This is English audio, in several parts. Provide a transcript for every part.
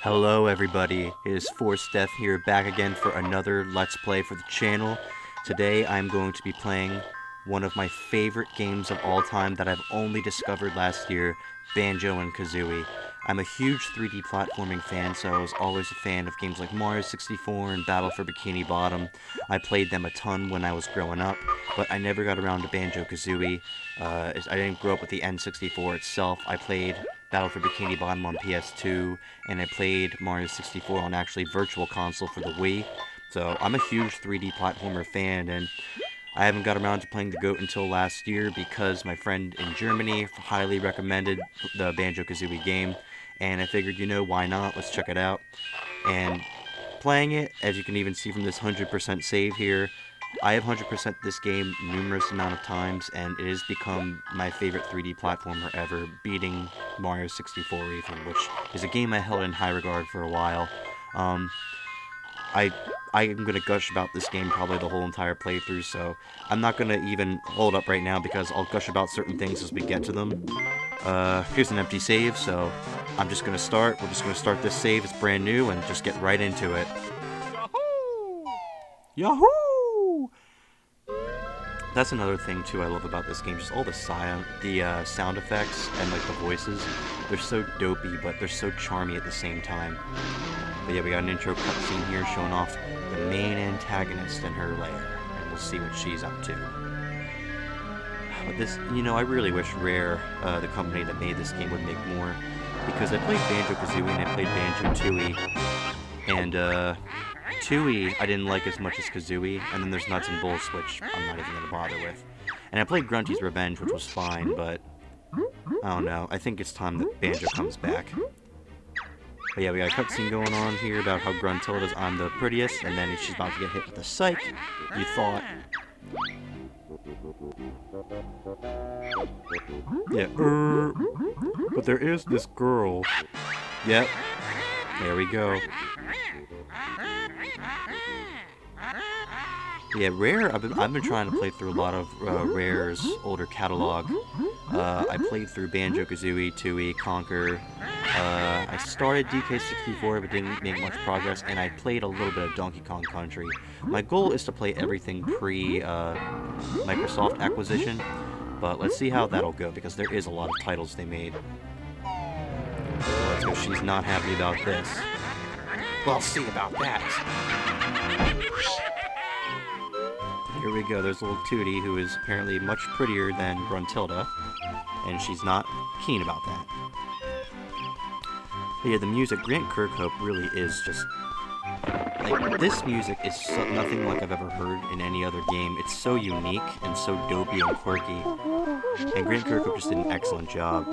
Hello everybody, it is Force Death here, back again for another Let's Play for the channel. Today I'm going to be playing one of my favorite games of all time that I've only discovered last year, Banjo-Kazooie. I'm a huge 3D platforming fan, so I was always a fan of games like Mario 64 and Battle for Bikini Bottom. I played them a ton when I was growing up, but I never got around to Banjo-Kazooie. I didn't grow up with the N64 itself. I played Battle for Bikini Bottom on PS2, and I played Mario 64 on actually Virtual Console for the Wii. So I'm a huge 3D platformer fan, and I haven't got around to playing the GOAT until last year because my friend in Germany highly recommended the Banjo-Kazooie game, and I figured, you know, why not? Let's check it out. And playing it, as you can even see from this 100% save here, I have 100% this game numerous amount of times, and it has become my favorite 3D platformer ever, beating Mario 64 even, which is a game I held in high regard for a while. I am going to gush about this game probably the whole entire playthrough, so I'm not going to even hold up right now because I'll gush about certain things as we get to them. Here's an empty save, so I'm just going to start. We're just going to start this save, it's brand new, and just get right into it. Yahoo! Yahoo! That's another thing too I love about this game, just all the sound effects and like the voices. They're so dopey, but they're so charmy at the same time. But yeah, we got an intro cutscene here showing off the main antagonist and her lair, and we'll see what she's up to. But this, you know, I really wish Rare, the company that made this game, would make more, because I played Banjo-Kazooie and I played Banjo-Tooie, and Tooie I didn't like as much as Kazooie, and then there's Nuts and Bolts, which I'm not even going to bother with. And I played Grunty's Revenge, which was fine, but I don't know, I think it's time that Banjo comes back. But yeah, we got a cutscene going on here about how Gruntilda's I'm the prettiest, and then she's about to get hit with a psych, you thought. Yeah, but there is this girl. Yep, there we go. Yeah, Rare, I've been trying to play through a lot of Rare's older catalog. I played through Banjo-Kazooie, Tooie, Conker. I started DK64 but didn't make much progress, and I played a little bit of Donkey Kong Country. My goal is to play everything pre-Microsoft acquisition, but let's see how that'll go, because there is a lot of titles they made. Let's go, she's not happy about this. We'll see about that. Here we go, there's little Tootie, who is apparently much prettier than Gruntilda, and she's not keen about that. But yeah, the music, Grant Kirkhope really is just, like, this music is nothing like I've ever heard in any other game. It's so unique and so dopey and quirky, and Grant Kirkhope just did an excellent job.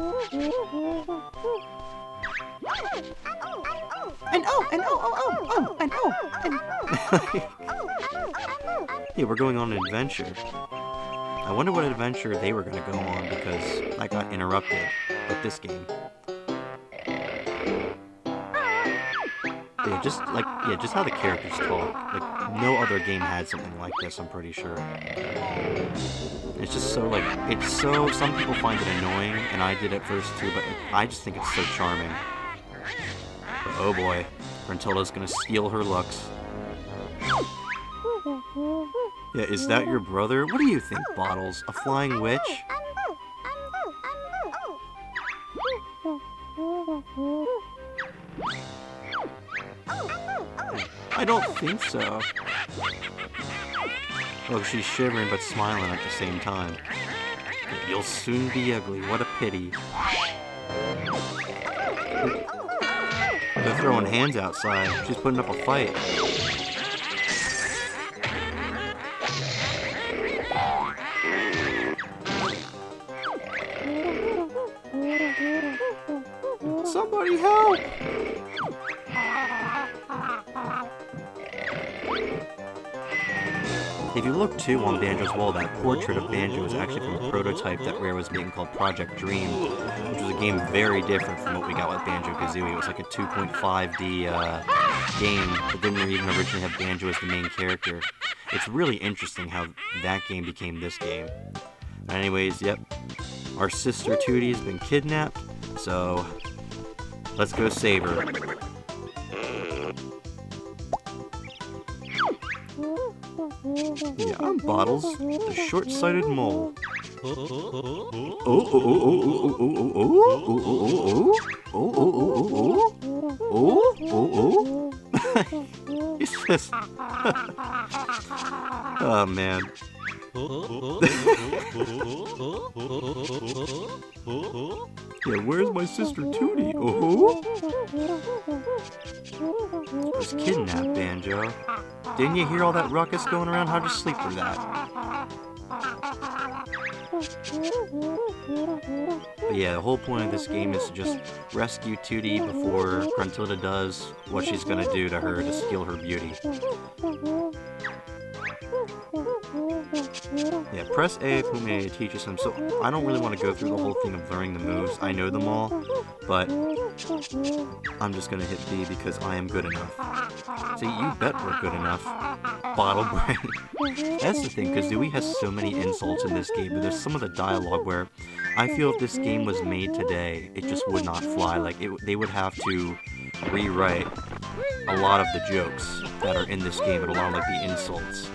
Yeah, we're going on an adventure. I wonder what adventure they were going to go on, because I got interrupted with this game. Yeah, just how the characters talk. Like, no other game had something like this, I'm pretty sure. It's just so, like, some people find it annoying, and I did at first too, but I just think it's so charming. But oh boy, Gruntilda's gonna steal her looks. Yeah, is that your brother? What do you think, Bottles? A flying witch? I don't think so. Oh, she's shivering but smiling at the same time. You'll soon be ugly, what a pity. They're throwing hands outside. She's putting up a fight. Somebody help! If you look too on Banjo's wall, that portrait of Banjo is actually from a prototype that Rare was making called Project Dream, which was a game very different from what we got with Banjo-Kazooie. It was like a 2.5D game that didn't even originally have Banjo as the main character. It's really interesting how that game became this game. Anyways, yep, our sister Tootie has been kidnapped, so let's go save her. Yeah, I'm Bottles, the short-sighted mole. It's just... oh, man. Yeah, where's my sister Tootie? I was kidnapped, Banjo. Didn't you hear all that ruckus going around? How'd you sleep through that? But yeah, the whole point of this game is to just rescue Tootie before Gruntilda does what she's gonna do to her to steal her beauty. Yeah, press A if you may teach you some. So I don't really want to go through the whole thing of learning the moves. I know them all, but I'm just gonna hit B because I am good enough. See, you bet we're good enough. Bottle brain. That's the thing, Kazooie has so many insults in this game, but there's some of the dialogue where I feel if this game was made today, it just would not fly. Like, they would have to rewrite a lot of the jokes that are in this game and a lot of, like, the insults.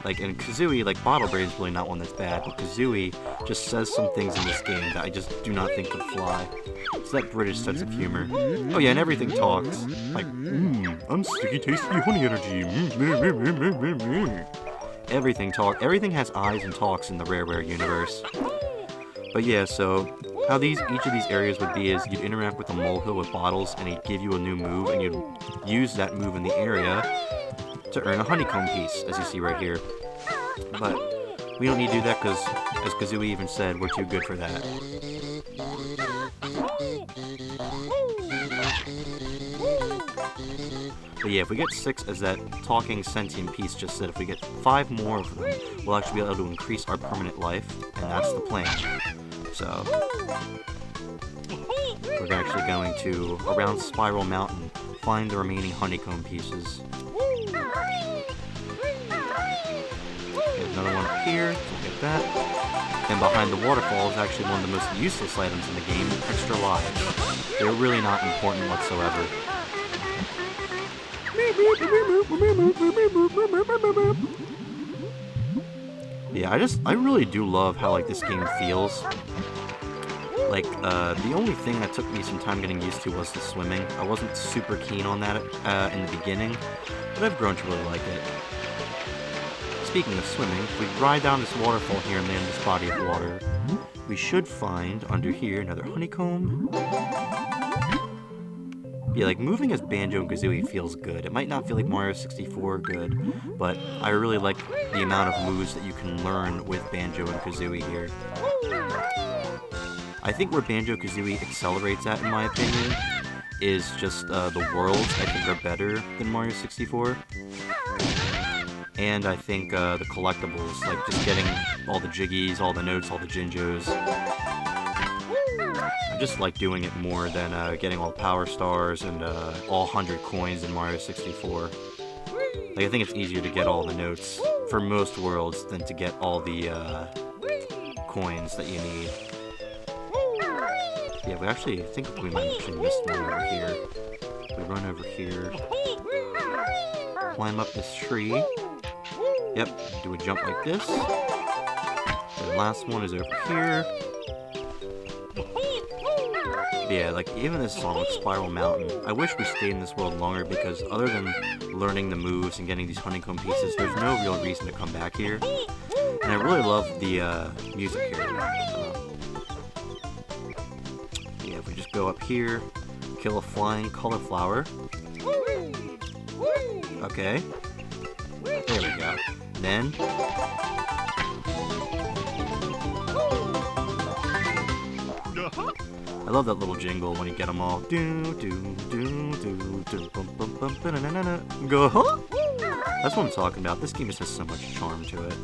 Like, in Kazooie, like, Bottle Brain's really not one that's bad, but Kazooie just says some things in this game that I just do not think would fly. It's that British sense of humor. Oh yeah, and everything talks. Like, I'm sticky, tasty honey energy. Everything has eyes and talks in the Rare universe. But yeah, so how each of these areas would be is you'd interact with a molehill with Bottles, and he'd give you a new move, and you'd use that move in the area to earn a honeycomb piece, as you see right here. But we don't need to do that because, as Kazooie even said, we're too good for that. But yeah, if we get 6, as that talking sentient piece just said, if we get 5 more of them, we'll actually be able to increase our permanent life, and that's the plan. So, we're actually going to, around Spiral Mountain, find the remaining honeycomb pieces. There's another one up here, so we'll get that. And behind the waterfall is actually one of the most useless items in the game, extra lives. They're really not important whatsoever. Yeah, I really do love how, like, this game feels. Like, the only thing that took me some time getting used to was the swimming. I wasn't super keen on that in the beginning, but I've grown to really like it. Speaking of swimming, if we ride down this waterfall here and land this body of water, we should find, under here, another honeycomb. Yeah, like, moving as Banjo and Kazooie feels good. It might not feel like Mario 64 good, but I really like the amount of moves that you can learn with Banjo and Kazooie here. I think where Banjo-Kazooie accelerates at, in my opinion, is just the worlds, I think, are better than Mario 64. And I think the collectibles, like just getting all the Jiggies, all the notes, all the Jinjos. I just like doing it more than getting all the Power Stars and all 100 coins in Mario 64. Like, I think it's easier to get all the notes for most worlds than to get all the coins that you need. Yeah, I think we might have missed one over here. We run over here, climb up this tree. Yep, do a jump like this. And the last one is over here. Yeah, like, even this song with Spiral Mountain, I wish we stayed in this world longer because other than learning the moves and getting these honeycomb pieces, there's no real reason to come back here. And I really love the music here. if we just go up here, kill a flying cauliflower. Okay. There we go. Then... I love that little jingle when you get them all. Go, huh? That's what I'm talking about. This game just has so much charm to it.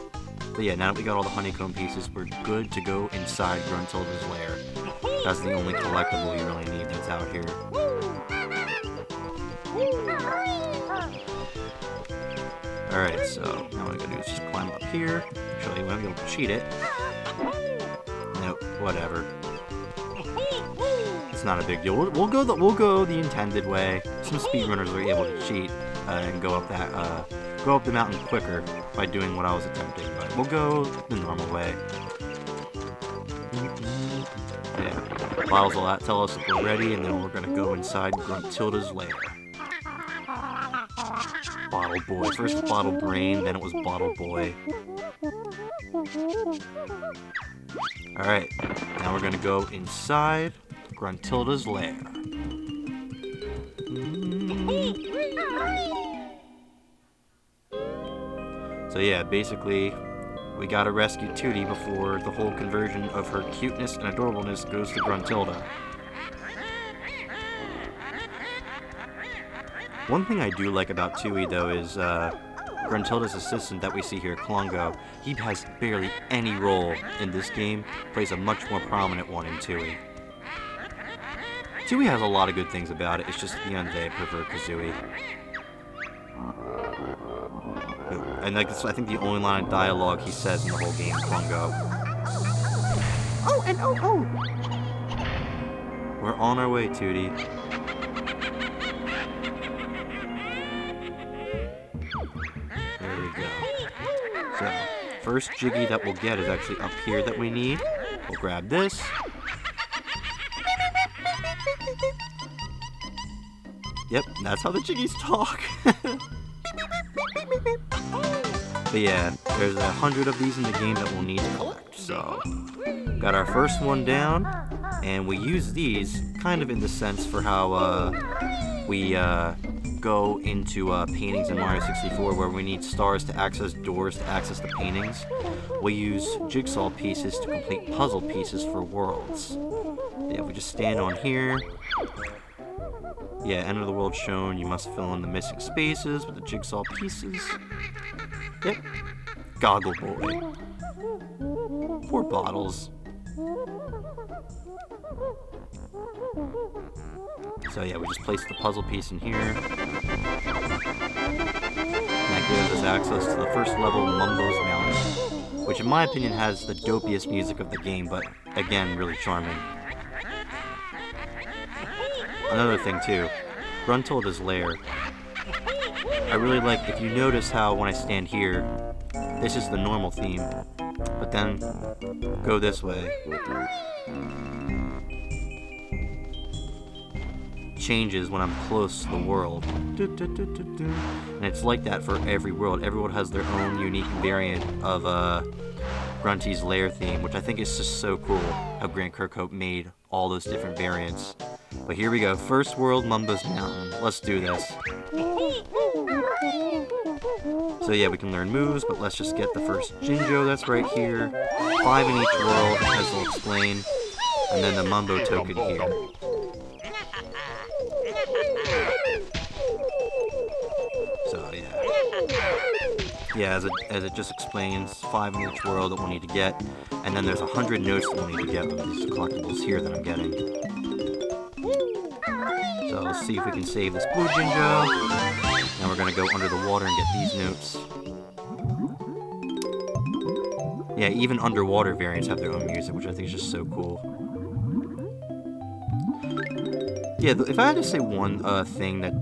But yeah, now that we got all the honeycomb pieces, we're good to go inside Gruntilda's lair. That's the only collectible you really need that's out here. Alright, so now what I'm gonna do is just climb up here. Actually, we won't be able to cheat it. Nope, whatever. It's not a big deal. We'll go the intended way. Some speedrunners are able to cheat and go up the mountain quicker by doing what I was attempting, but we'll go the normal way. Yeah, bottles will tell us if we're ready, and then we're gonna go inside Gruntilda's lair. Bottle Boy. First Bottle Brain, then it was Bottle Boy. Alright, now we're gonna go inside Gruntilda's lair. So yeah, basically, we gotta rescue Tootie before the whole conversion of her cuteness and adorableness goes to Gruntilda. One thing I do like about Tootie, though, is Gruntilda's assistant that we see here, Klongo. He has barely any role in this game, plays a much more prominent one in Tootie. Tootie has a lot of good things about it, it's just at the end of the day, I prefer Kazooie. And like, I think the only line of dialogue he says in the whole game, Klongo. Oh, and oh! We're on our way, Tootie. There we go. So, first Jiggy that we'll get is actually up here that we need. We'll grab this. Yep, that's how the Jiggies talk. But yeah, there's 100 of these in the game that we'll need to collect. So, got our first one down, and we use these kind of in the sense for how we go into paintings in Mario 64 where we need stars to access doors to access the paintings. We use jigsaw pieces to complete puzzle pieces for worlds. Yeah, we just stand on here. Yeah, end of the world shown. You must fill in the missing spaces with the jigsaw pieces. Yep. Goggle Boy. Poor Bottles. So yeah, we just place the puzzle piece in here. And that gives us access to the first level, Mumbo's Mountain, which in my opinion has the dopiest music of the game, but again, really charming. Another thing too, Gruntilda's lair. I really like, if you notice how when I stand here, this is the normal theme, but then go this way. Changes when I'm close to the world. And it's like that for every world. Every world has their own unique variant of Grunty's lair theme, which I think is just so cool how Grant Kirkhope made all those different variants. But here we go, first world, Mumbo's Mountain. Let's do this. So yeah, we can learn moves, but let's just get the first Jinjo that's right here. 5 in each world, as they'll explain. And then the Mumbo token here. So yeah. Yeah, as it just explains, 5 in each world that we'll need to get. And then there's 100 notes that we'll need to get with these collectibles here that I'm getting. So let's see if we can save this blue Jinjo. Now we're gonna go under the water and get these notes. Yeah, even underwater variants have their own music, which I think is just so cool. Yeah, if I had to say one thing that,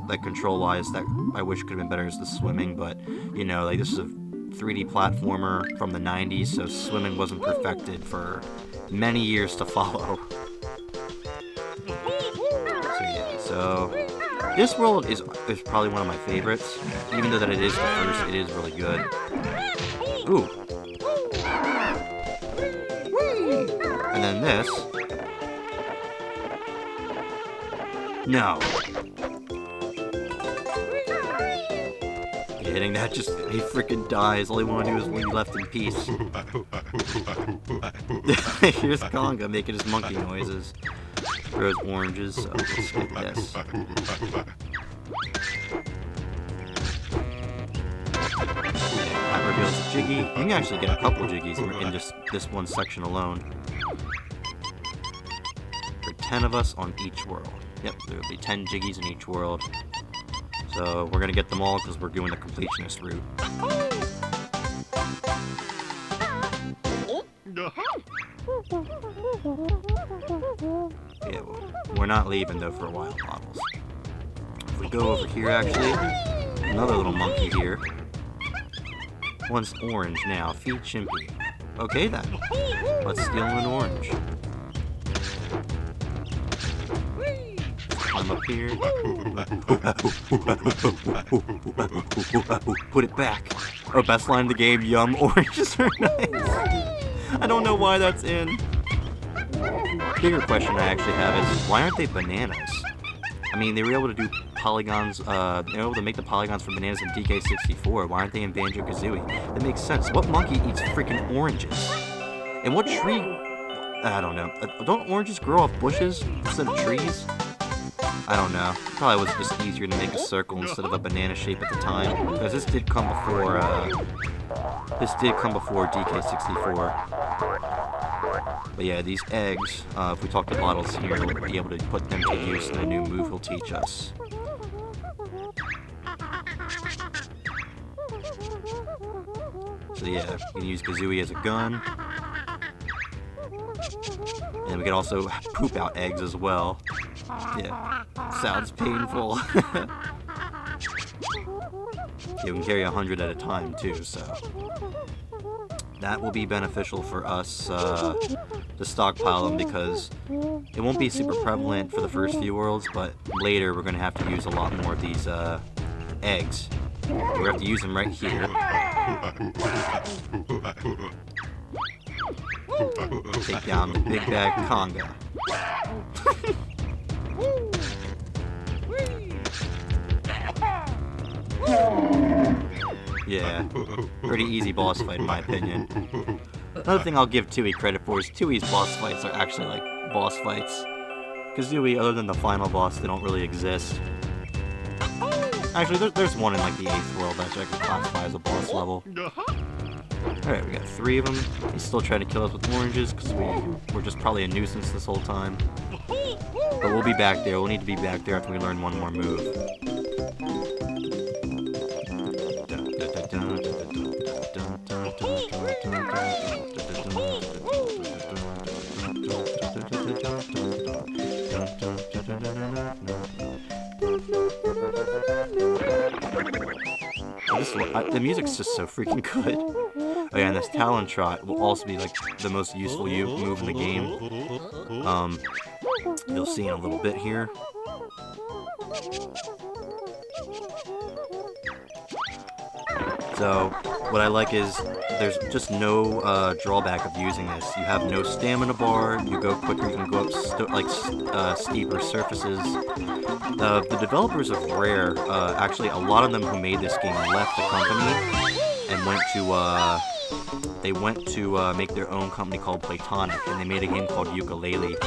like control-wise, that I wish could have been better is the swimming, but, you know, like this is a 3D platformer from the 90s, so swimming wasn't perfected for many years to follow. So yeah, so this world is probably one of my favorites. Even though that it is the first, it is really good. Ooh. And then this No. Hitting that just, he freaking dies. All he want to do is be left in peace. Here's Conga making his monkey noises. Throws oranges, so let's skip this. That reveals a Jiggy. You can actually get a couple Jiggies in just this one section alone. There are 10 of us on each world. Yep, there will be 10 Jiggies in each world. So we're gonna get them all because we're doing the completionist route. Yeah, we're not leaving though for a while, Bottles. If we go over here, actually, another little monkey here. One's orange now. Feed Chimpy. Okay then. Let's steal him an orange. Climb up here. Put it back. Oh, best line in the game. Yum, oranges are nice. I don't know why that's in. Bigger question I actually have is, why aren't they bananas? I mean, they were able to do polygons, they were able to make the polygons for bananas in DK64. Why aren't they in Banjo-Kazooie? That makes sense. What monkey eats freaking oranges? And what tree? I don't know. Don't oranges grow off bushes instead of trees? I don't know. Probably was just easier to make a circle instead of a banana shape at the time. Because this did come before, DK64. But yeah, these eggs, if we talk to Bottles here, we'll be able to put them to use in a new move he'll teach us. So yeah, we can use Kazooie as a gun. And we can also poop out eggs as well. Yeah, sounds painful. Yeah, we can carry 100 at a time too, so that will be beneficial for us to stockpile them because it won't be super prevalent for the first few worlds, but later we're going to have to use a lot more of these eggs. We're going to have to use them right here. Take down the big bag Conga. Yeah, pretty easy boss fight in my opinion. Another thing I'll give Tooie credit for is Tooie's boss fights are actually like boss fights. Kazooie, other than the final boss, they don't really exist. Actually, there's one in like the 8th world that I could classify as a boss level. Alright, we got 3 of them. He's still trying to kill us with oranges because we're just probably a nuisance this whole time. But we'll be back there. We'll need to be back there after we learn one more move. The music's just so freaking good. Oh yeah, and this Talon Trot will also be like the most useful move in the game. You'll see in a little bit here. So, what I like is there's just no drawback of using this. You have no stamina bar, you go quicker, you can go up steeper surfaces. The developers of Rare, actually a lot of them who made this game left the company and went to make their own company called Platonic, and they made a game called Yooka-Laylee.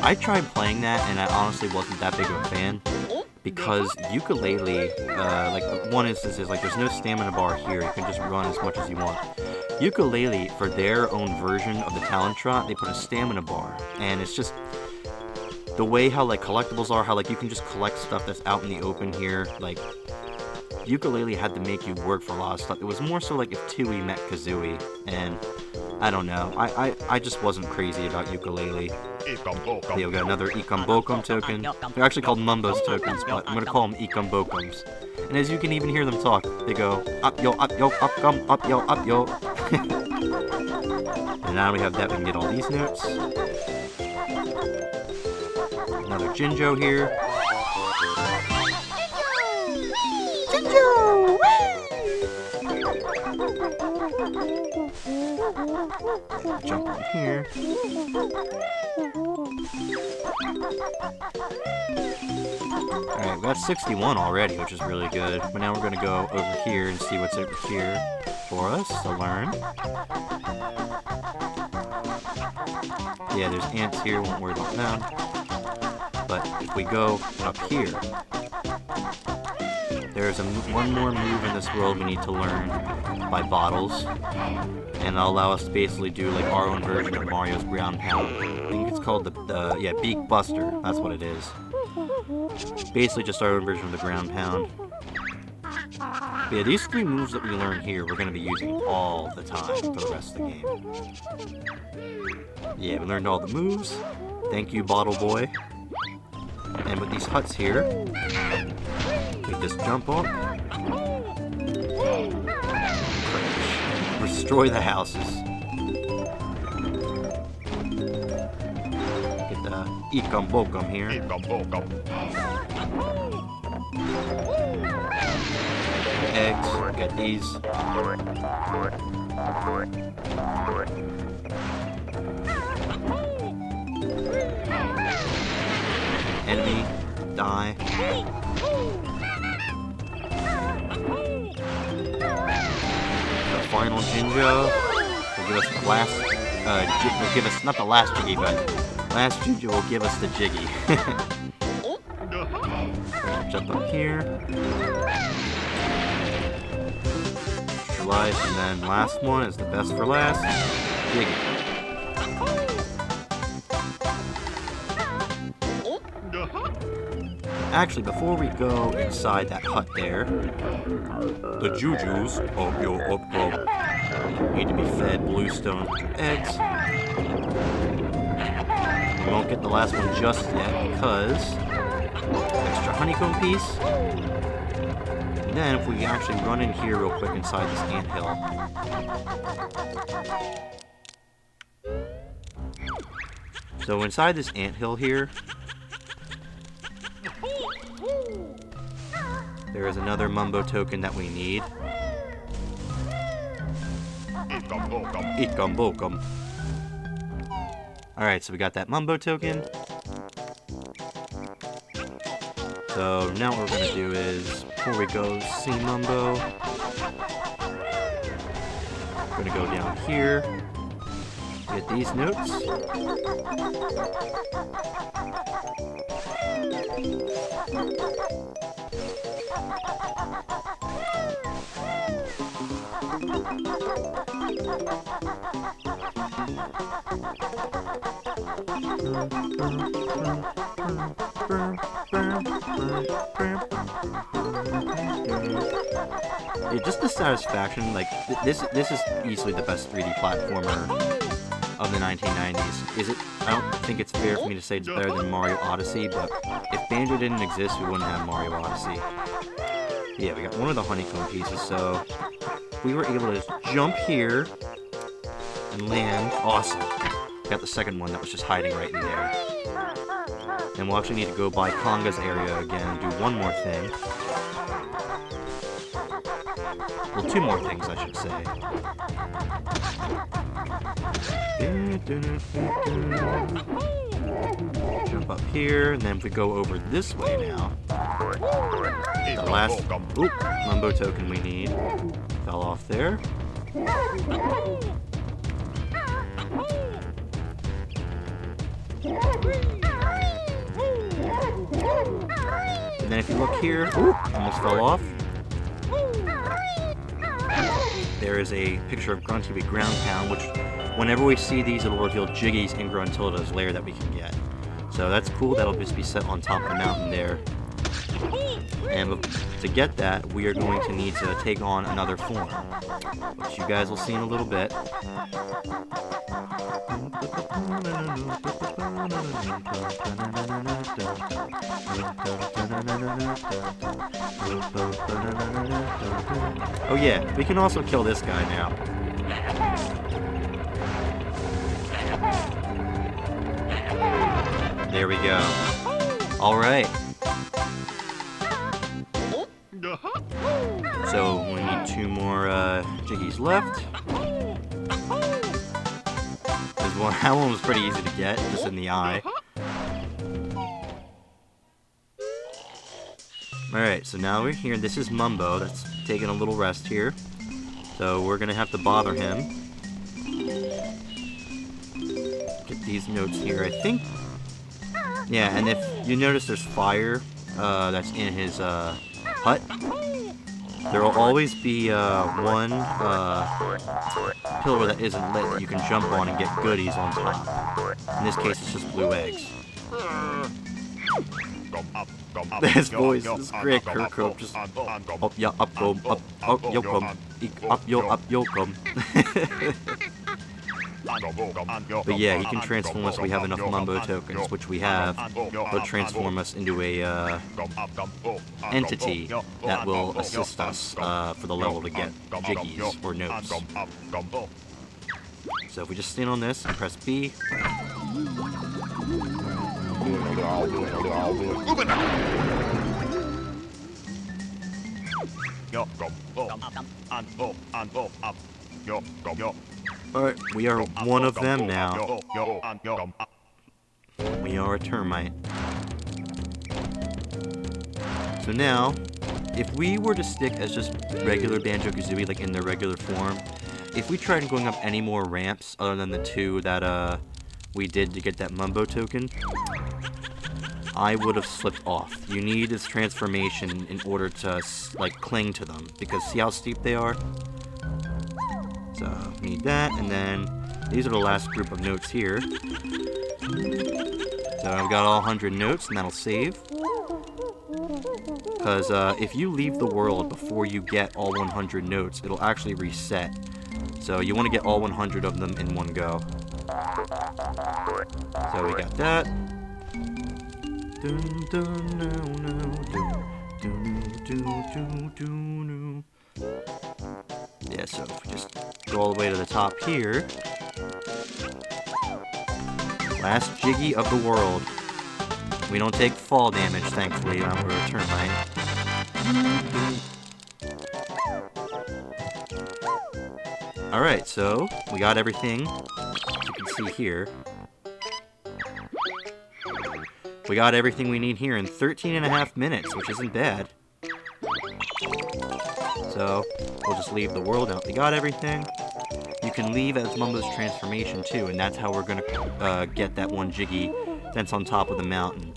I tried playing that and I honestly wasn't that big of a fan. Because Yooka-Laylee, like one instance is like there's no stamina bar here, you can just run as much as you want. Yooka-Laylee, for their own version of the Talon Trot, they put a stamina bar, and it's just the way how like collectibles are, how like you can just collect stuff that's out in the open here, like Yooka-Laylee had to make you work for a lot of stuff. It was more so like if Tooie met Kazooie, and I don't know, I just wasn't crazy about Yooka-Laylee. Yeah, we got another Ikambokum token. They're actually called Mumbo's tokens, but I'm gonna call them Ikambokums. And as you can even hear them talk, they go, up yo, up yo, up yo, up yo. And now we have that, we can get all these notes. Another Jinjo here. Jinjo! Jump on here. Alright, we got 61 already, which is really good. But now we're going to go over here and see what's over here for us to learn. Yeah, there's ants here, won't worry about them. But if we go up here, there's one more move in this world we need to learn by bottles. And that'll allow us to basically do like our own version of Mario's ground pound. I think it's called the Beak Buster. That's what it is. Basically just our own version of the ground pound. But yeah, these 3 moves that we learn here, we're going to be using all the time for the rest of the game. Yeah, we learned all the moves. Thank you, Bottle Boy. And with these huts here, we just jump up. Destroy the houses. Get the Ekum Bokum here. Eggs. Get these. Enemy. Die. Final Jinjo will give us the last, will give us, not the last Jiggy, but last Jinjo will give us the Jiggy. Jump up here. Extra life, and then last one is the best for last, Jiggy. Actually, before we go inside that hut there, the Jujus of your upgrade need to be fed bluestones with your eggs. We won't get the last one just yet because extra honeycomb piece. And then if we actually run in here real quick inside this anthill. So inside this anthill here, there is another Mumbo token that we need. Ekum Bokum. Alright, so we got that Mumbo token. So now what we're going to do is, before we go see Mumbo, we're going to go down here, get these notes. Yeah, just the satisfaction, like, this is easily the best 3D platformer of the 1990s. Is it? I don't think it's fair for me to say it's better than Mario Odyssey, but if Banjo didn't exist, we wouldn't have Mario Odyssey. Yeah, we got one of the honeycomb pieces, so we were able to jump here and land. Awesome. Got the second one that was just hiding right in there. And we'll actually need to go by Conga's area again and do one more thing. Well, 2 more things, I should say. Jump up here, and then if we go over this way now, the last Mumbo token we need fell off there. And then if you look here, almost fell off. There is a picture of Grunty with ground pound, which whenever we see these, it'll reveal Jiggy's and Gruntilda's lair that we can get. So that's cool. That'll just be set on top of the mountain there. And to get that, we are going to need to take on another form, which you guys will see in a little bit. Oh yeah, we can also kill this guy now. There we go. Alright. So we need 2 more Jiggies left. that one was pretty easy to get, just in the eye. Alright, so now we're here. This is Mumbo that's taking a little rest here. So we're gonna have to bother him. Get these notes here, I think. Yeah, and if you notice there's fire that's in his hut, there will always be one pillar that isn't lit that you can jump on and get goodies on top. In this case, it's just blue eggs. This voice is great, Kirk. Just up, yeah, up, go, up, yo, come, up, yo, come. But yeah, he can transform us. We have enough Mumbo tokens, which we have. He'll transform us into a entity that will assist us for the level to get jiggies or notes. So if we just stand on this and press B. Alright, we are one of them now. We are a termite. So now, if we were to stick as just regular Banjo-Kazooie, like in their regular form, if we tried going up any more ramps other than the two that we did to get that Mumbo token, I would have slipped off. You need this transformation in order to, like, cling to them, because see how steep they are? So, need that, and then these are the last group of notes here. So I've got all 100 notes, and that'll save. Because if you leave the world before you get all 100 notes, it'll actually reset. So you want to get all 100 of them in one go. So we got that. Yeah, so if we just go all the way to the top here. Last Jiggy of the world. We don't take fall damage, thankfully, we're a termite. Alright, so we got everything, as you can see here. We got everything we need here in 13.5 minutes, which isn't bad. So, we'll just leave the world out. We got everything. You can leave as Mumbo's transformation too, and that's how we're gonna get that one Jiggy that's on top of the mountain.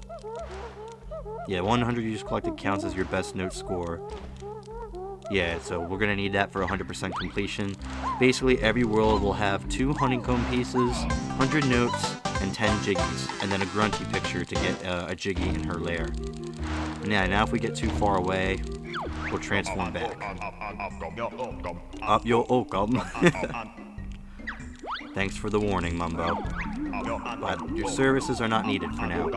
Yeah, 100 you just collected counts as your best note score. Yeah, so we're gonna need that for 100% completion. Basically, every world will have 2 honeycomb pieces, 100 notes, and 10 Jiggies, and then a Grunty picture to get a Jiggy in her lair. And yeah, now if we get too far away, we'll transform back. Up yo okum. Thanks for the warning, Mumbo. But your services are not needed for now.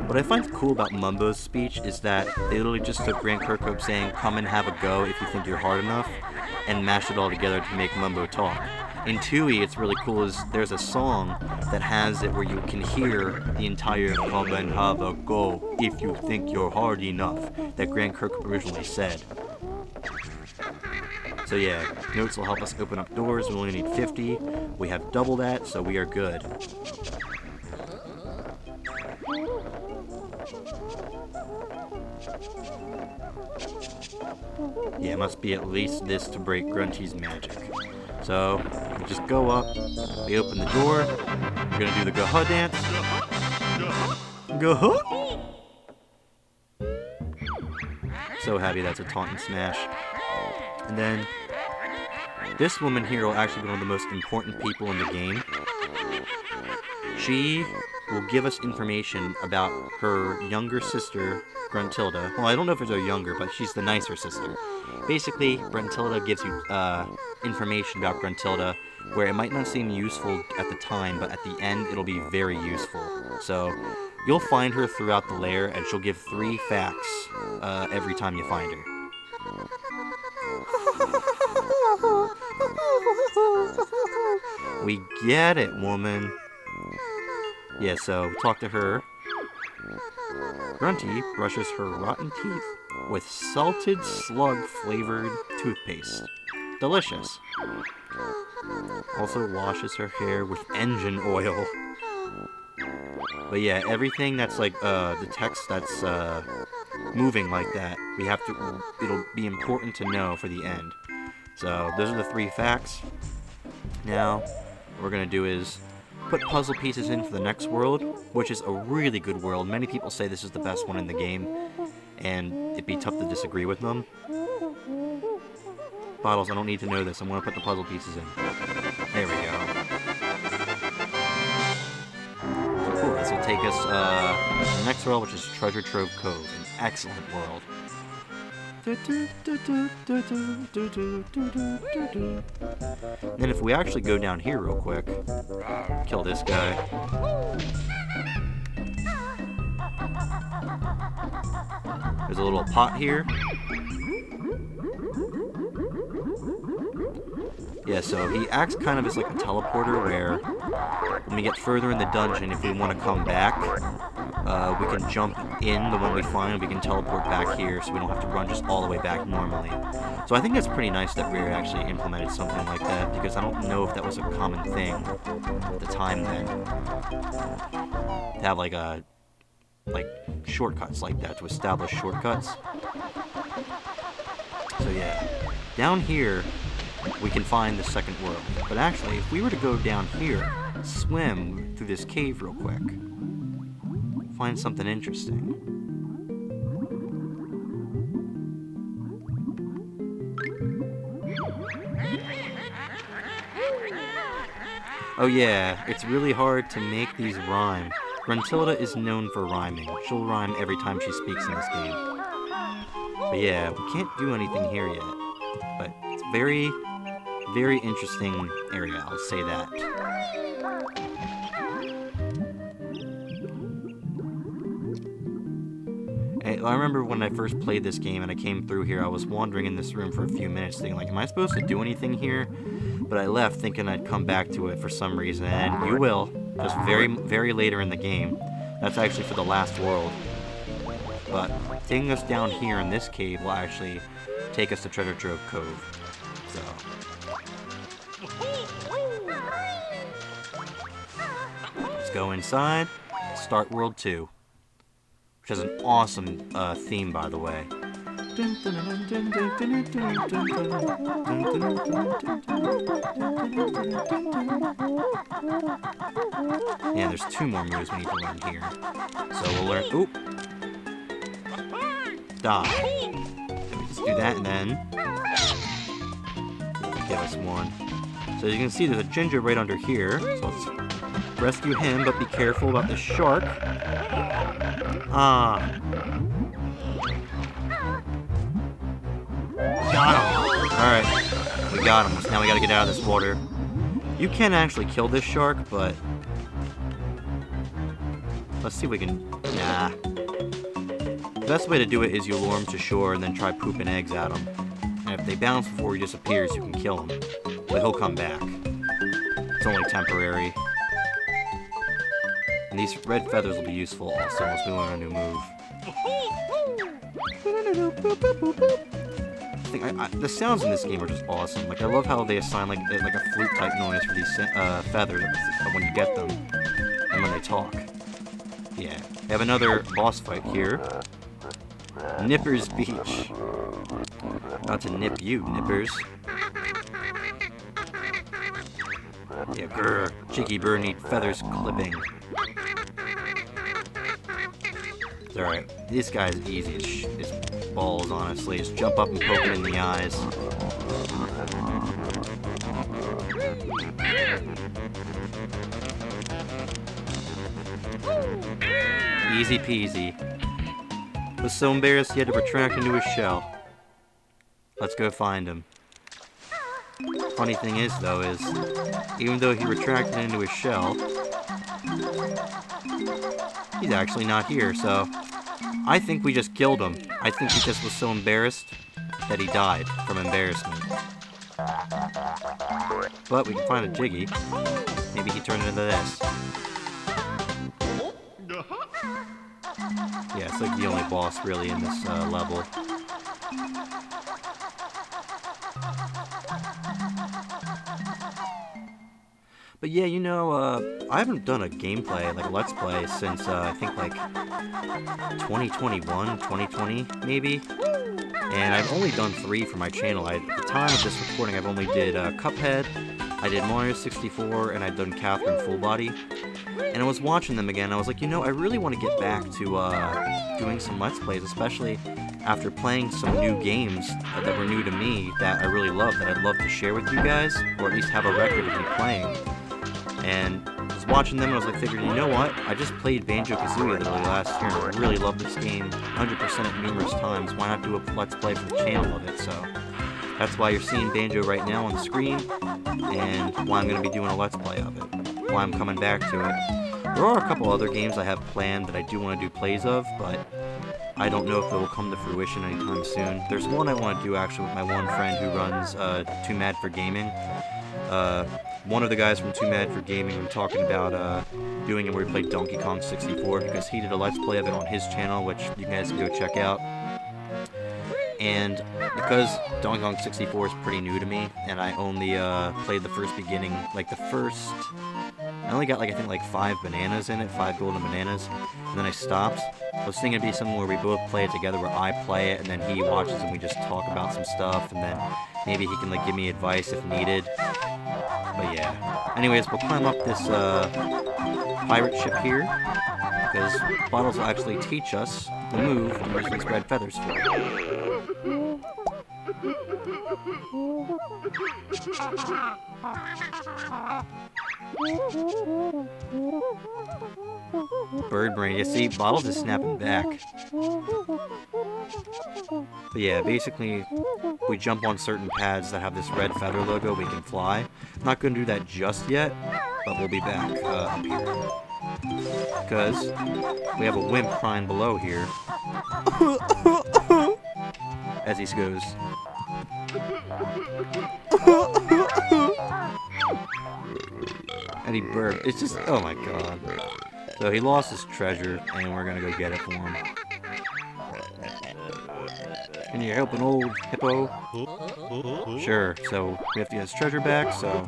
What I find cool about Mumbo's speech is that they literally just took Grant Kirkhope saying, "Come and have a go if you think you're hard enough," and mashed it all together to make Mumbo talk. In Tooie, it's really cool is there's a song that has it where you can hear the entire "Come and have a go if you think you're hard enough" that Grant Kirkhope originally said. So yeah, notes will help us open up doors. We only need 50. We have double that, so we are good. Yeah, it must be at least this to break Grunty's magic. So, we just go up, we open the door, we're gonna do the GUH-HUH dance. GUH-HUH! So happy that's a taunt and smash. And then, this woman here will actually be one of the most important people in the game. She will give us information about her younger sister, Gruntilda. Well, I don't know if it's her younger, but she's the nicer sister. Basically, Gruntilda gives you information about Gruntilda where it might not seem useful at the time, but at the end it'll be very useful. So, you'll find her throughout the lair, and she'll give 3 facts every time you find her. We get it, woman. Yeah, so talk to her. Grunty brushes her rotten teeth with salted slug-flavored toothpaste. Delicious. Also washes her hair with engine oil. But yeah, everything that's like the text that's moving like that, we have to. It'll be important to know for the end. So those are the 3 facts. Now, what we're gonna do is put puzzle pieces in for the next world, which is a really good world. Many people say this is the best one in the game, and it'd be tough to disagree with them. Bottles, I don't need to know this. I'm gonna put the puzzle pieces in. There we go. So cool. This will take us to the next world, which is Treasure Trove Cove, an excellent world. Then if we actually go down here real quick, kill this guy. There's a little pot here. Yeah, so he acts kind of as like a teleporter where when we get further in the dungeon, if we want to come back, we can jump in the one we find, we can teleport back here so we don't have to run just all the way back normally. So I think that's pretty nice that we actually implemented something like that, because I don't know if that was a common thing at the time then. To have like shortcuts like that, to establish shortcuts. So yeah, down here we can find the second world. But actually, if we were to go down here, swim through this cave real quick, find something interesting. Oh yeah, it's really hard to make these rhyme. Gruntilda is known for rhyming. She'll rhyme every time she speaks in this game. But yeah, we can't do anything here yet. But it's very, very interesting area, I'll say that. I remember when I first played this game and I came through here, I was wandering in this room for a few minutes thinking, like, am I supposed to do anything here? But I left thinking I'd come back to it for some reason, and you will, just very, very later in the game. That's actually for the last world. But taking us down here in this cave will actually take us to Treasure Trove Cove. So let's go inside, start World 2. Which has an awesome theme, by the way. Yeah, there's 2 more moves we need to learn here. So we'll learn... Oop! Die. So we just do that, and then... give us 1. So as you can see, there's a ginger right under here. So let's rescue him, but be careful about the shark. Ah. Got him. Alright. We got him. So now we gotta get out of this water. You can actually kill this shark, but... let's see if we can... Nah. The best way to do it is you lure him to shore and then try pooping eggs at him. And if they bounce before he disappears, you can kill him. But he'll come back. It's only temporary. And these red feathers will be useful also once we learn a new move. The sounds in this game are just awesome. Like, I love how they assign like a flute type noise for these feathers when you get them and when they talk. Yeah, we have another boss fight here. Nipper's Beach. About to nip you, Nippers. Yeah, grr. Cheeky bird need feathers clipping. It's alright. This guy's easy as balls, honestly. Just jump up and poke him in the eyes. Easy peasy. Was so embarrassed he had to retract into his shell. Let's go find him. Funny thing is, though, is even though he retracted into his shell, he's actually not here, so I think we just killed him. I think he just was so embarrassed that he died from embarrassment. But we can find a Jiggy. Maybe he turned into this. Yeah, it's like the only boss really in this level. But yeah, you know, I haven't done a gameplay, like a Let's Play, since I think like 2021, 2020 maybe. And I've only done 3 for my channel. At the time of this recording, I've only did Cuphead, I did Mario 64, and I'd done Catherine Full Body. And I was watching them again, I was like, you know, I really want to get back to doing some Let's Plays, especially after playing some new games that were new to me that I really love, that I'd love to share with you guys, or at least have a record of me playing. And I was watching them and I was like, figuring, you know what? I just played Banjo-Kazooie literally last year and I really love this game, 100% it numerous times. Why not do a Let's Play for the channel of it? So that's why you're seeing Banjo right now on the screen, and why I'm going to be doing a Let's Play of it. Why I'm coming back to it. There are a couple other games I have planned that I do want to do plays of, but I don't know if they will come to fruition anytime soon. There's one I want to do actually with my one friend who runs Too Mad for Gaming. One of the guys from Too Mad for Gaming, I'm talking about doing it where we played Donkey Kong 64, because he did a Let's Play of it on his channel, which you guys can go check out. And because Donkey Kong 64 is pretty new to me, and I only played the first beginning, like the first... I only got, like, I think, like 5 bananas in it, 5 golden bananas, and then I stopped. I was thinking it'd be something where we both play it together, where I play it, and then he watches and we just talk about some stuff, and then maybe he can, like, give me advice if needed. But yeah. Anyways, we'll climb up this pirate ship here, because Bottles will actually teach us the move to use these red feathers for. Bird brain. You see, Bottles is snapping back. But yeah, basically, we jump on certain pads that have this red feather logo, we can fly. I'm not going to do that just yet, but we'll be back up here. Because we have a wimp crying below here. As he goes. And he burped. It's just, oh my god. So he lost his treasure, and we're gonna go get it for him. Can you help an old hippo? Sure, so we have to get his treasure back, so...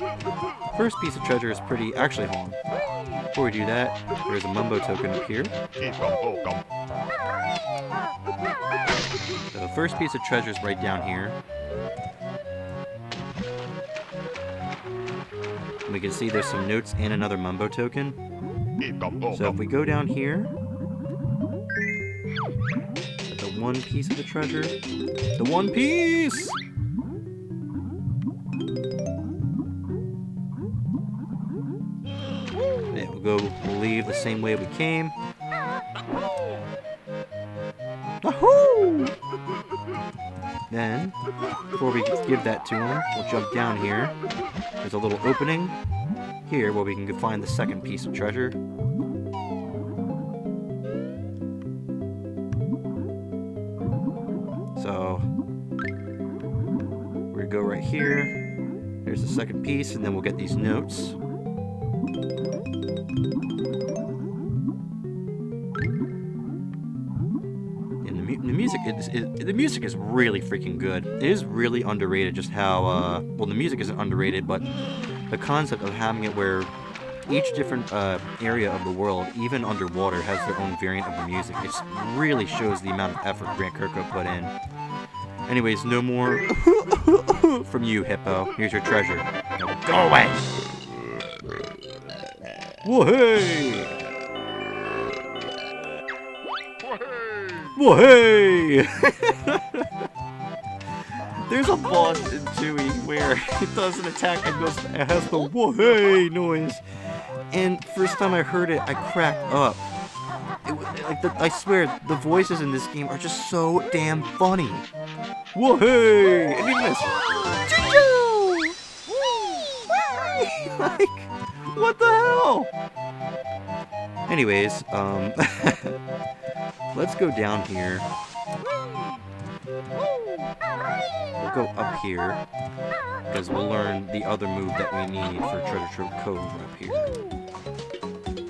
First piece of treasure is pretty... Actually, hold on. Before we do that, there's a Mumbo token up here. So the first piece of treasure is right down here. We can see there's some notes and another Mumbo token. So if we go down here, at the one piece of the treasure, the one piece! Yeah, we'll leave the same way we came. Wahoo! Then, before we give that to him, we'll jump down here. There's a little opening here where we can find the second piece of treasure. So, we're gonna go right here. There's the second piece, and then we'll get these notes. The music is really freaking good. It is really underrated just how, well, the music isn't underrated, but the concept of having it where each different area of the world, even underwater, has their own variant of the music. It really shows the amount of effort Grant Kirkhope put in. Anyways, no more from you, Hippo. Here's your treasure. Now go away! Whoa-hey! Whoa, hey! There's a boss in Chewy where it does an attack and it has the whoa, hey noise. And first time I heard it, I cracked up. I swear, the voices in this game are just so damn funny. Whoa, hey! And even this. Like, what the hell? Anyways, let's go down here. We'll go up here, because we'll learn the other move that we need for Treasure Trove Cove up here.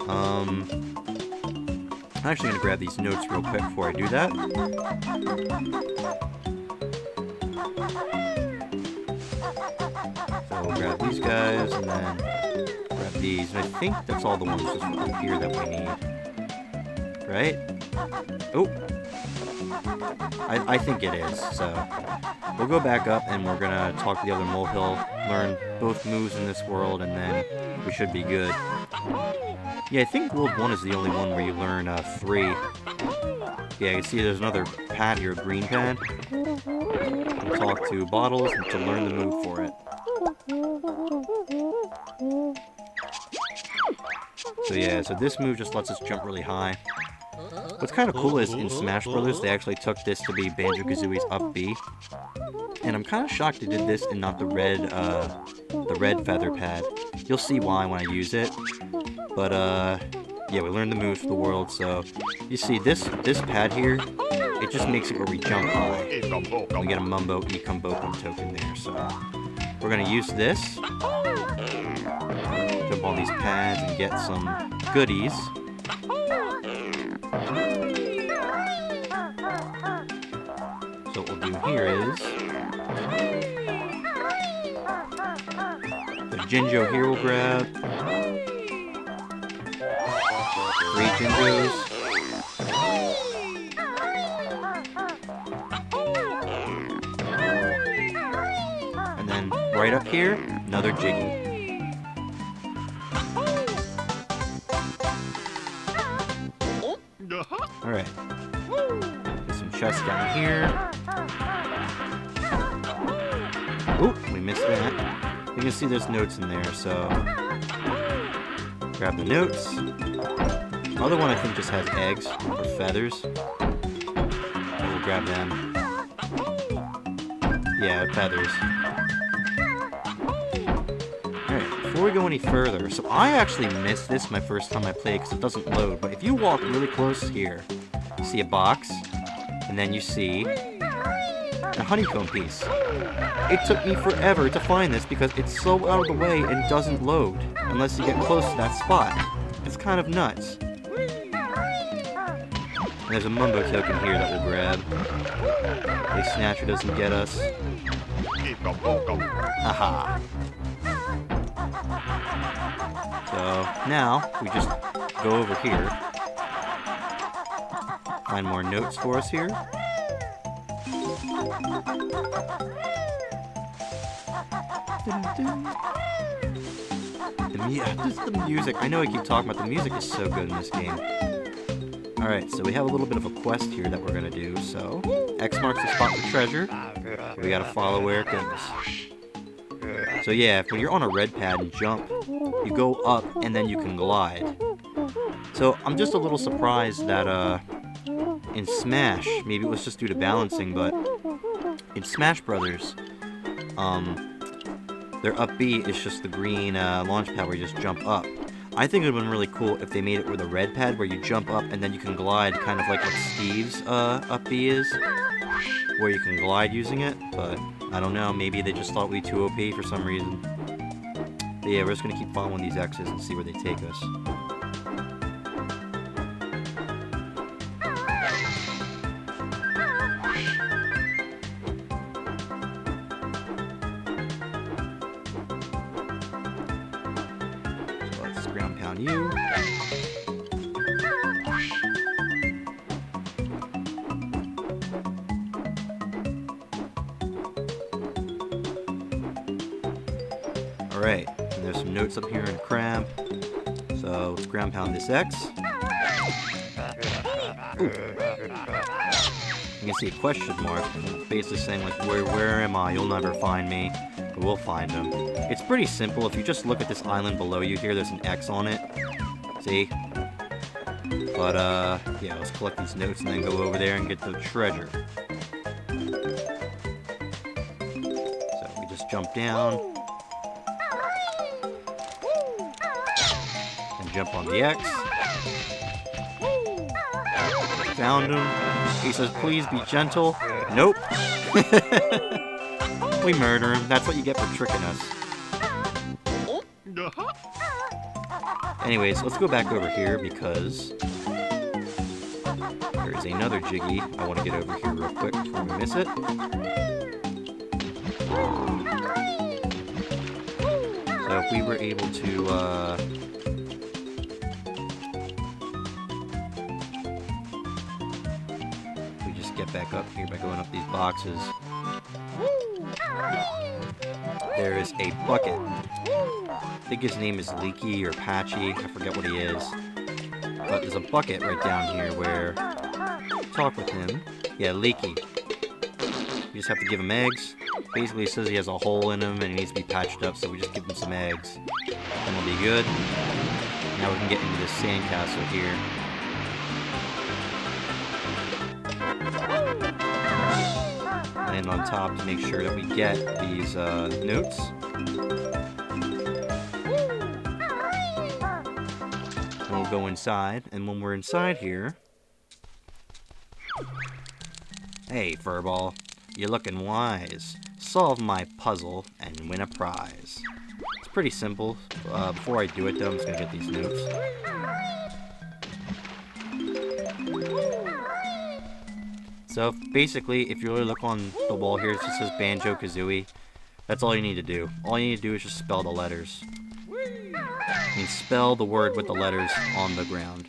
I'm actually going to grab these notes real quick before I do that. So we'll grab these guys, and then grab these, and I think that's all the ones just up here that we need. Right? Oh! I think it is, so... We'll go back up, and we're gonna talk to the other molehill, learn both moves in this world, and then we should be good. Yeah, I think World 1 is the only one where you learn 3. Yeah, you see there's another pad here, a green pad. We'll talk to Bottles to learn the move for it. So yeah, so this move just lets us jump really high. What's kind of cool is in Smash Brothers, they actually took this to be Banjo-Kazooie's up B. And I'm kind of shocked they did this and not the red feather pad. You'll see why when I use it. But, yeah, we learned the moves for the world, so... You see, this pad here, it just makes it where we jump high. We get a Mumbo E-Combo token there, so... We're gonna use this. Jump on these pads and get some goodies. So what we'll do here is... The Jinjo here we'll grab. 3 Jinjos. And then right up here, another Jiggy. Alright. Get some chests down here. Oop, we missed that. You can see there's notes in there, so... Grab the notes. The other one I think just has eggs or feathers. So we'll grab them. Yeah, feathers. Alright, before we go any further, so I actually missed this my first time I played because it doesn't load, but if you walk really close here, you see a box, and then you see a honeycomb piece. It took me forever to find this because it's so out of the way and doesn't load unless you get close to that spot. It's kind of nuts. And there's a Mumbo token here that we'll grab. The Snatcher doesn't get us. Haha. So now we just go over here. Find more notes for us here. Just the music. I know I keep talking about the music is so good in this game. Alright, so we have a little bit of a quest here that we're gonna do. So, X marks the spot for treasure. We gotta follow where it goes. So yeah, when you're on a red pad and jump, you go up and then you can glide. So I'm just a little surprised that in Smash, maybe it was just due to balancing, but in Smash Brothers, their up B is just the green launch pad where you just jump up. I think it would have been really cool if they made it with a red pad where you jump up and then you can glide, kind of like what Steve's up B is, where you can glide using it, but I don't know, maybe they just thought we'd be too OP for some reason. But yeah, we're just gonna keep following these X's and see where they take us. Ground pound you. Alright, and there's some notes up here in Crab. So let's ground pound this X. Ooh. You can see a question mark. It's basically saying like, where am I? You'll never find me. But we'll find him. It's pretty simple. If you just look at this island below you here, there's an X on it. See? But, yeah, let's collect these notes and then go over there and get the treasure. So, we just jump down. And jump on the X. Found him. He says, please be gentle. Nope. We murder him. That's what you get for tricking us. Anyways, let's go back over here because there is another Jiggy. I want to get over here real quick before we miss it. So So if we were able to, we just get back up here by going up these boxes. There is a bucket. I think his name is Leaky or Patchy. I forget what he is. But there's a bucket right down here where... Talk with him. Yeah, Leaky. You just have to give him eggs. Basically, it says he has a hole in him and he needs to be patched up, so we just give him some eggs. Then we'll be good. Now we can get into this sandcastle here. Land on top to make sure that we get these notes. And we'll go inside, and when we're inside here... Hey, Furball, you're looking wise. Solve my puzzle and win a prize. It's pretty simple. Before I do it, though, I'm just gonna get these notes. So, basically, if you really look on the wall here, it just says Banjo-Kazooie. That's all you need to do. All you need to do is just spell the letters. I mean, spell the word with the letters on the ground.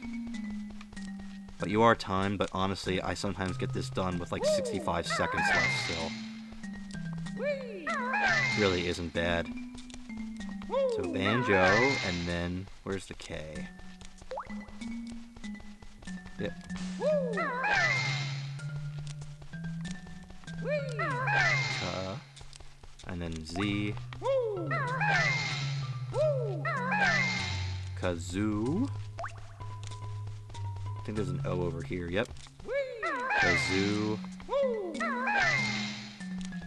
But you are timed, but honestly, I sometimes get this done with like 65 seconds left still. Really isn't bad. So Banjo, and then, where's the K? Yep. And then Z. Kazoo. I think there's an O over here. Yep. Kazoo.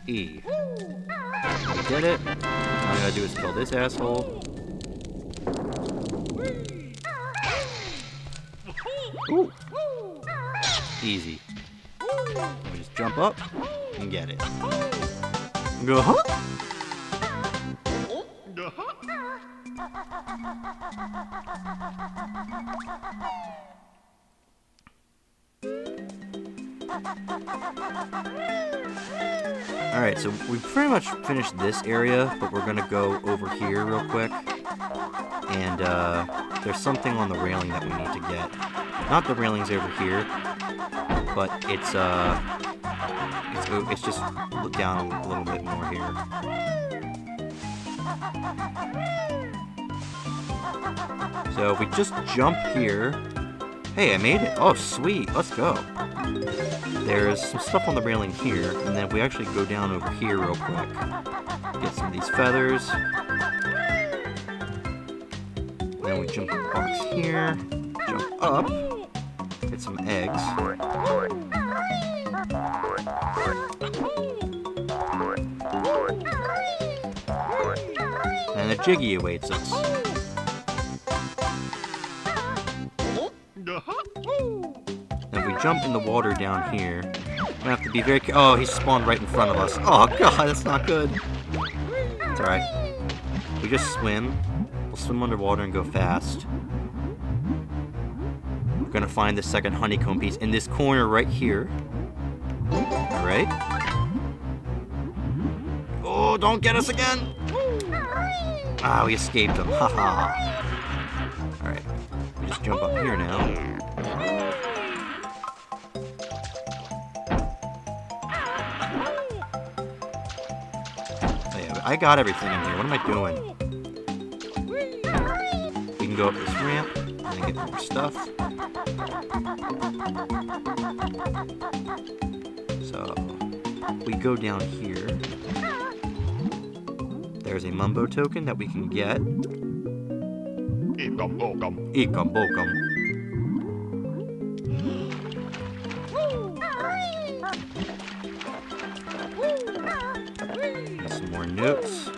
E. We did it. All I gotta do is kill this asshole. Ooh. Easy. We just jump up and get it. Go, huh? Alright, so we pretty much finished this area, but we're gonna go over here real quick. And there's something on the railing that we need to get. Not the railings over here, but it's just down a little bit more here. So if we just jump here... Hey, I made it! Oh, sweet! Let's go! There's some stuff on the railing here, and then if we actually go down over here real quick, get some of these feathers. Then we jump in the box here, jump up, get some eggs. And a Jiggy awaits us. If we jump in the water down here, we're gonna have to be very careful. Oh, he spawned right in front of us. Oh god, that's not good. It's alright. We just swim. We'll swim underwater and go fast. We're gonna find the second honeycomb piece in this corner right here. Alright. Oh, don't get us again! Ah, we escaped him. Haha. Alright. We just jump up here now. I got everything in here. What am I doing? We can go up this ramp and then get more stuff. So, we go down here. There's a Mumbo token that we can get. Ikam bokam. Ikam bokam. Some more notes.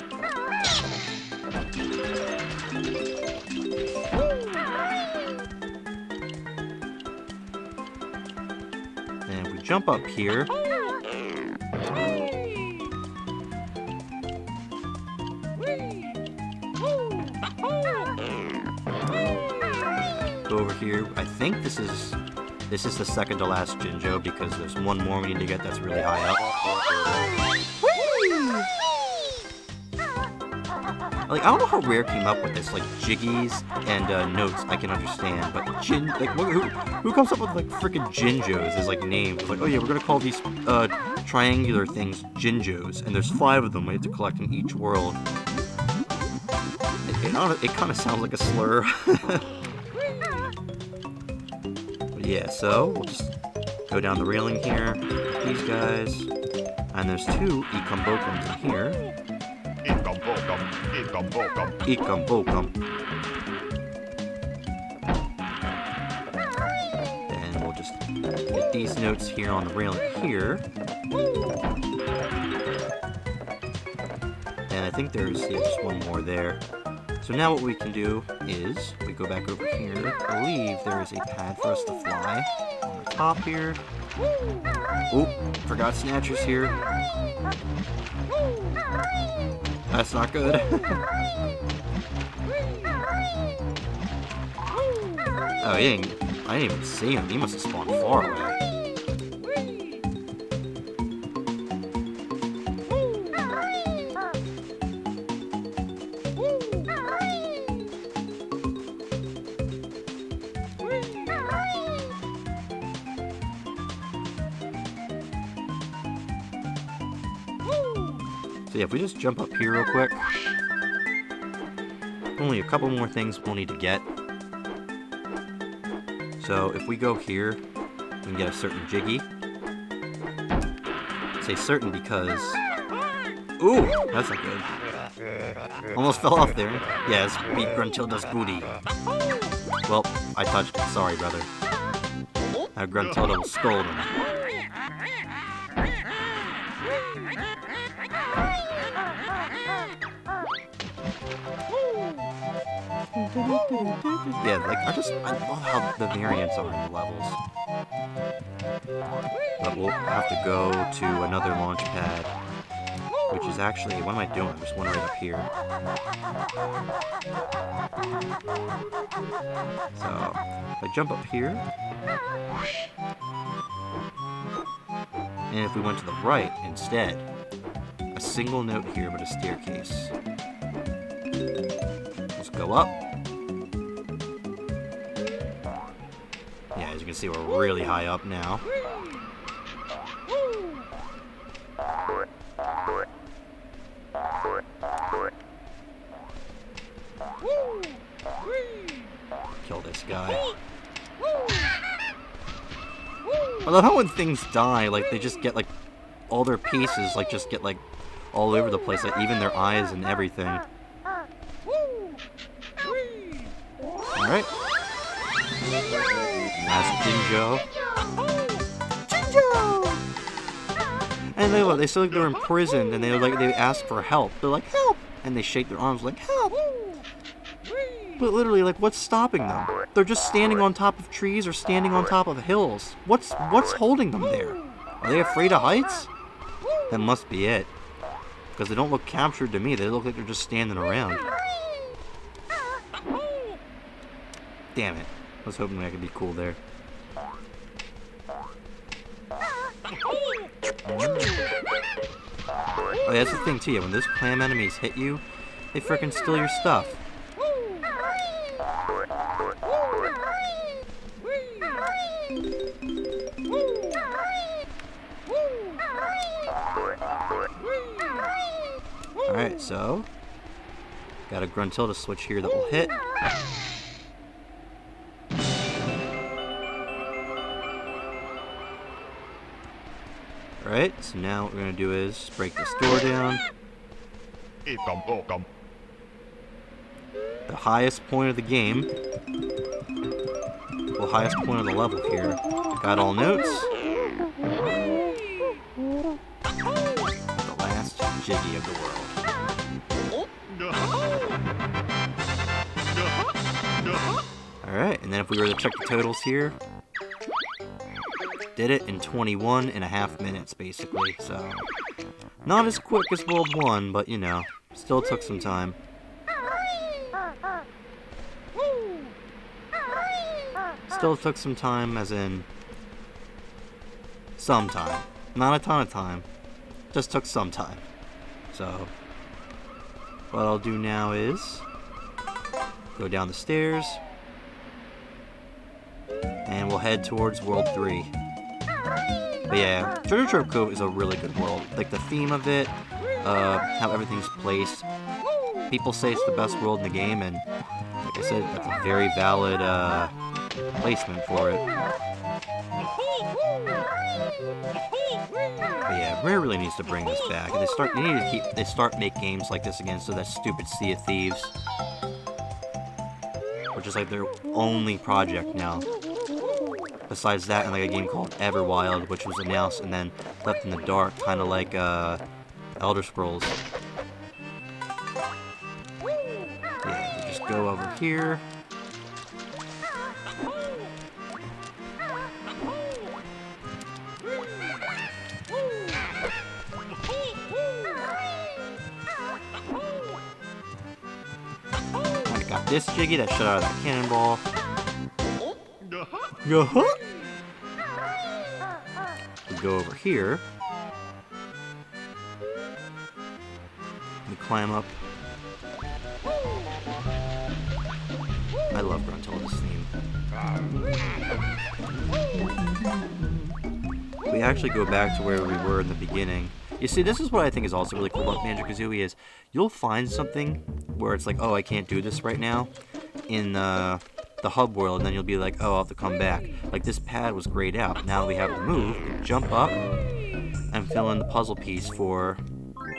And if we jump up here, go over here. I think this is the second to last Jinjo because there's one more we need to get that's really high up. Like, I don't know how Rare came up with this, like, jiggies and notes I can understand, but who comes up with, like, freaking Jinjos as, like, names? It's like, oh yeah, we're gonna call these, triangular things Jinjos, and there's 5 of them we have to collect in each world. It kind of sounds like a slur. But yeah, so, we'll just go down the railing here, these guys, and there's 2 Ikumbokums in here. Ikumbokam. And we'll just get these notes here on the railing here. And I think there's just one more there. So now what we can do is, we go back over here. I believe there is a pad for us to fly on the top here. Oh, forgot Snatcher's here. That's not good. Oh, I didn't even see him. He must have spawned far away. So yeah, if we just jump up here real quick, only a couple more things we'll need to get. So if we go here, we can get a certain Jiggy. I say certain because... Ooh, that's not good. Almost fell off there. Yeah, it's beat Gruntilda's booty. Well, I touched it. Sorry, brother. Gruntilda will scold him. Yeah, like, I love how the variants are in the levels. But we'll have to go to another launch pad, which is actually, what am I doing? There's one right up here. So, if I jump up here, and if we went to the right instead, a single note here but a staircase. Let's go up. Yeah, as you can see, we're really high up now. Kill this guy. I love how when things die, like, they just get, like, all their pieces, like, just get, like, all over the place, like, even their eyes and everything. Alright. That's Jinjo. Jinjo! And they still like they're imprisoned, and they ask for help. They're like, help! And they shake their arms like, help! But literally, like, what's stopping them? They're just standing on top of trees or standing on top of hills. What's holding them there? Are they afraid of heights? That must be it. Because they don't look captured to me. They look like they're just standing around. Damn it. I was hoping I could be cool there. Oh yeah, that's the thing too. When those clam enemies hit you, they frickin' steal your stuff. Alright, so got a Gruntilda switch here that will hit. Alright, so now what we're going to do is break this door down. The highest point of the game. Well, highest point of the level here. Got all notes. The last Jiggy of the world. Alright, and then if we were to check the totals here, did it in 21.5 minutes, basically, so not as quick as World 1, but, you know, still took some time. Still took some time, as in some time. Not a ton of time, just took some time. So, what I'll do now is go down the stairs, and we'll head towards World 3. But yeah, Treasure Trove Cove is a really good world. Like the theme of it, how everything's placed. People say it's the best world in the game, and like I said, that's a very valid placement for it. But yeah, Rare really needs to bring this back. They start make games like this again, so that stupid Sea of Thieves, which is like their only project now. Besides that, and like a game called Everwild, which was announced and then left in the dark, kind of like Elder Scrolls. Yeah, we just go over here. I got this Jiggy that shot out of that cannonball. GUH-HUH! We go over here. We climb up. I love Gruntilda's theme. We actually go back to where we were in the beginning. You see, this is what I think is also really cool about Banjo-Kazooie is you'll find something where it's like, oh, I can't do this right now in the hub world, and then you'll be like, oh, I'll have to come back. Like, this pad was grayed out. Now we have to move, jump up, and fill in the puzzle piece for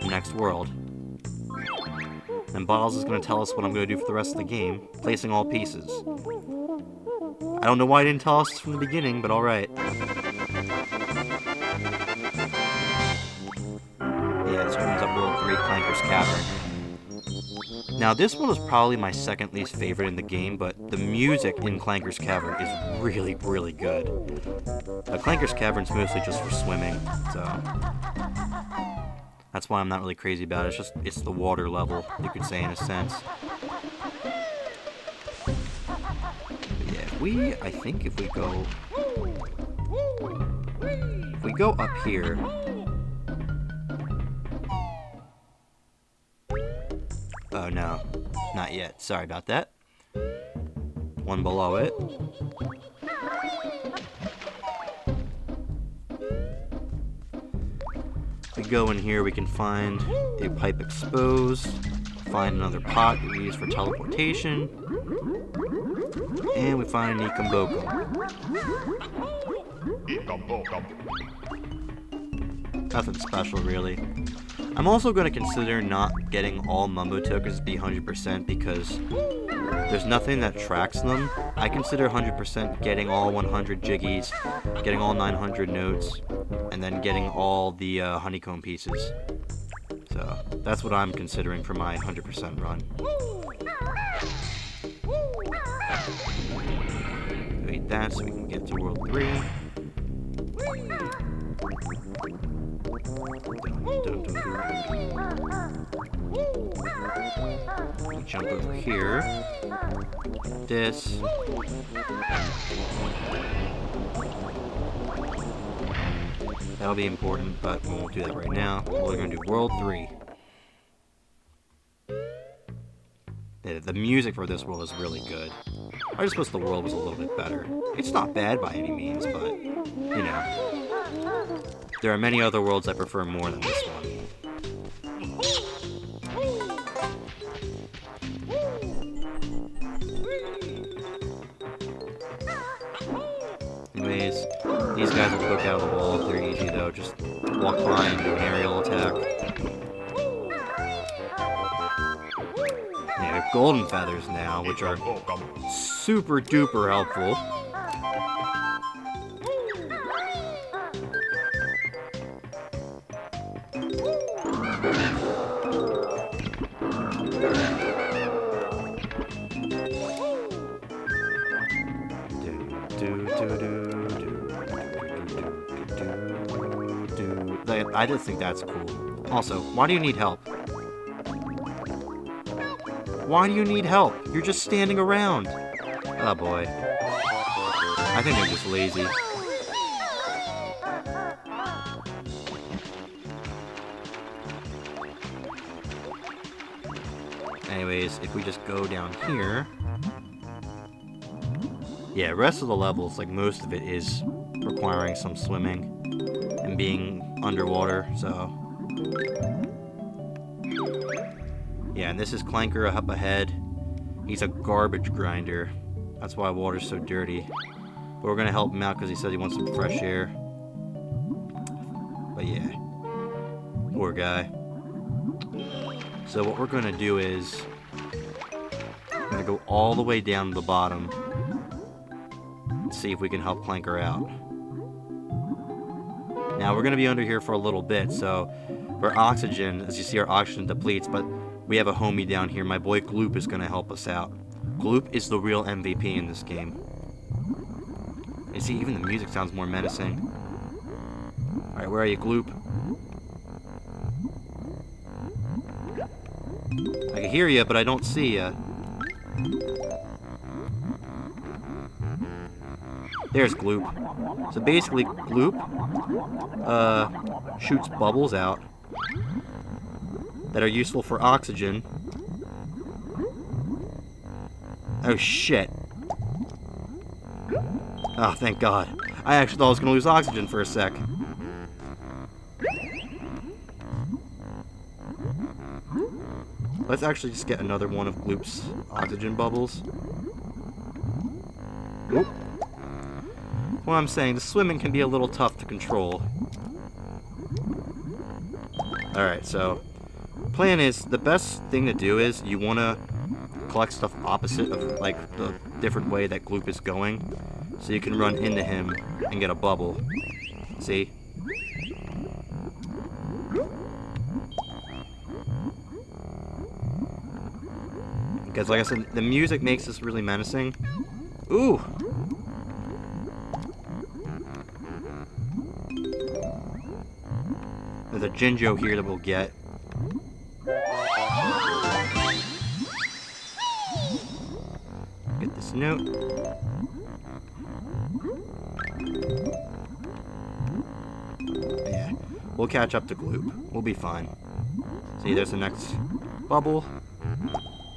the next world. And Bottles is going to tell us what I'm going to do for the rest of the game, placing all pieces. I don't know why he didn't tell us from the beginning, but alright. Yeah, this opens up World 3, Clanker's Cavern. Now, this one was probably my second least favorite in the game, but the music in Clanker's Cavern is really, really good. Clanker's Cavern's mostly just for swimming, so that's why I'm not really crazy about it. It's the water level, you could say, in a sense. But yeah, I think if we go up here. Oh no, not yet. Sorry about that. One below it. If we go in here, we can find a pipe exposed, find another pot that we use for teleportation, and we find an Ekumbokum. Nothing special, really. I'm also going to consider not getting all Mumbo tokens to be 100% because there's nothing that tracks them. I consider 100% getting all 100 Jiggies, getting all 900 notes, and then getting all the honeycomb pieces. So that's what I'm considering for my 100% run. Wait, that so we can get to World 3. We jump over here. This. That'll be important, but we won't do that right now. We're going to do World 3. The music for this world is really good. I just wish the world was a little bit better. It's not bad by any means, but, you know. There are many other worlds I prefer more than this one. Anyways, these guys will poke out of the wall. They're easy though. Just walk by and do an aerial attack. Yeah, we have golden feathers now, which are super duper helpful. I just think that's cool. Also, why do you need help? Why do you need help? You're just standing around. Oh boy. I think they're just lazy. Anyways, if we just go down here... Yeah, the rest of the levels, like most of it, is requiring some swimming and being underwater, so... Yeah, and this is Clanker up ahead. He's a garbage grinder. That's why water's so dirty. But we're gonna help him out because he said he wants some fresh air. But yeah. Poor guy. So what we're gonna do is... we're gonna go all the way down to the bottom and see if we can help Clanker out. Now, we're gonna be under here for a little bit, so... for oxygen, as you see, our oxygen depletes, but we have a homie down here. My boy Gloop is gonna help us out. Gloop is the real MVP in this game. You see, even the music sounds more menacing. Alright, where are you, Gloop? I can hear you, but I don't see you. There's Gloop. So basically, Gloop shoots bubbles out that are useful for oxygen. Oh shit. Oh, thank God. I actually thought I was going to lose oxygen for a sec. Let's actually just get another one of Gloop's oxygen bubbles. Oop. What I'm saying, the swimming can be a little tough to control. Alright, so... plan is, the best thing to do is, you want to collect stuff opposite of, like, the different way that Gloop is going. So you can run into him and get a bubble. See? Because, like I said, the music makes this really menacing. Ooh! There's a Jinjo here that we'll get. Get this note. Yeah, we'll catch up to Gloop. We'll be fine. See, there's the next bubble.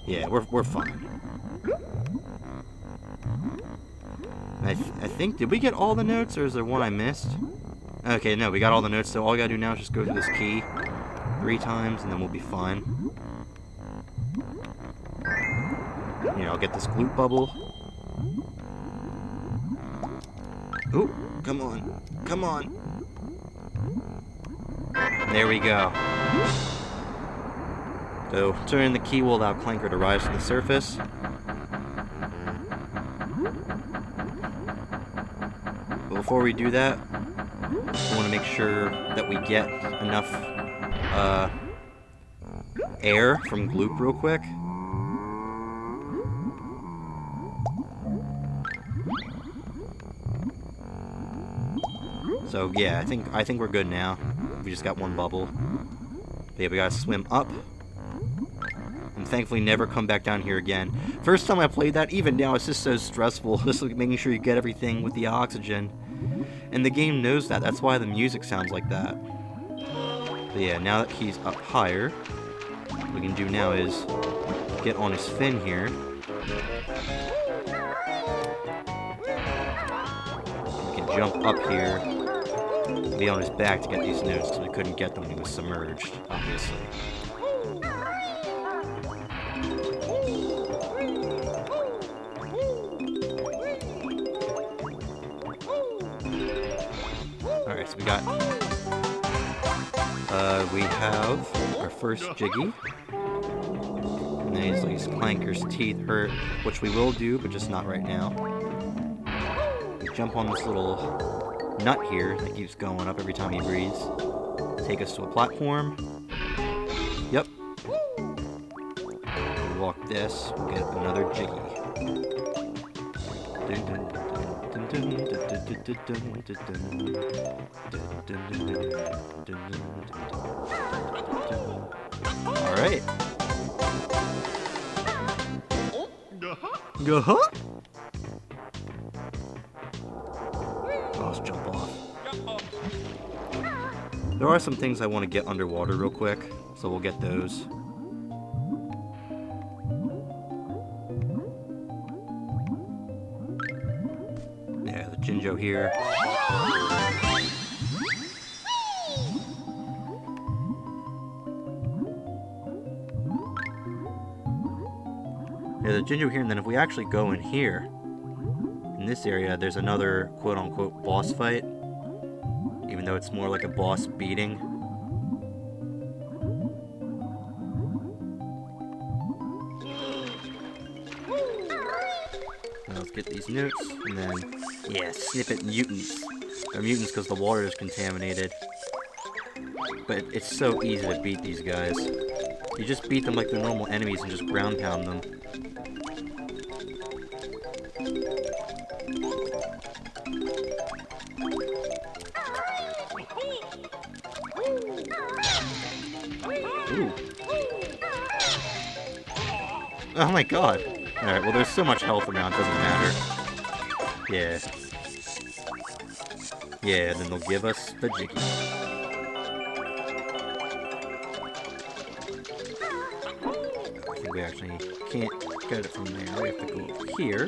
Yeah, we're fine. I think, did we get all the notes, or is there one I missed? Okay, no, we got all the notes, so all we gotta do now is just go through this key 3 times, and then we'll be fine. Here, I'll get this Gloop bubble. Ooh, come on. Come on. There we go. So, turning the key will allow Clanker to rise to the surface. But before we do that, we want to make sure that we get enough air from Gloop real quick. So yeah, I think we're good now. We just got one bubble. But yeah, we gotta swim up. And thankfully never come back down here again. First time I played that, even now it's just so stressful. Just like making sure you get everything with the oxygen. And the game knows that. That's why the music sounds like that. But yeah, now that he's up higher, what we can do now is get on his fin here. We can jump up here and be on his back to get these notes, because we couldn't get them when he was submerged, obviously. Alright, so we have our first Jiggy. And then his Clanker's teeth hurt, which we will do, but just not right now. We jump on this little nut here that keeps going up every time he breathes. Take us to a platform. Yep. We walk this, we'll get another Jiggy. Alright. GUH-HUH? Oh, let's jump off. There are some things I want to get underwater real quick, so we'll get those. Jinjo here. There's a Jinjo here, and then if we actually go in here, in this area, there's another quote-unquote boss fight, even though it's more like a boss beating. Now let's get these notes, and then, yeah, snippet mutants. They're mutants because the water is contaminated. But it's so easy to beat these guys. You just beat them like they're normal enemies and just ground pound them. Ooh. Oh my god. Alright, well there's so much health around, it doesn't matter. Yeah. Yeah, and then they'll give us the Jiggy. I think we actually can't get it from there. We have to go over here.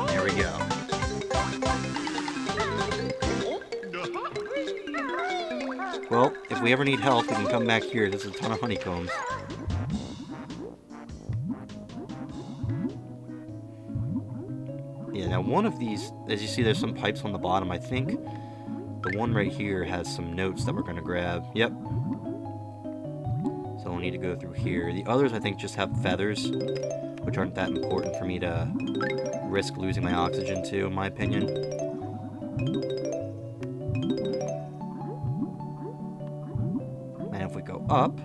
There we go. Well, if we ever need help, we can come back here. There's a ton of honeycombs. Yeah, now one of these, as you see, there's some pipes on the bottom. I think the one right here has some notes that we're going to grab. Yep. So we'll need to go through here. The others, I think, just have feathers, which aren't that important for me to risk losing my oxygen to, in my opinion. And if we go up,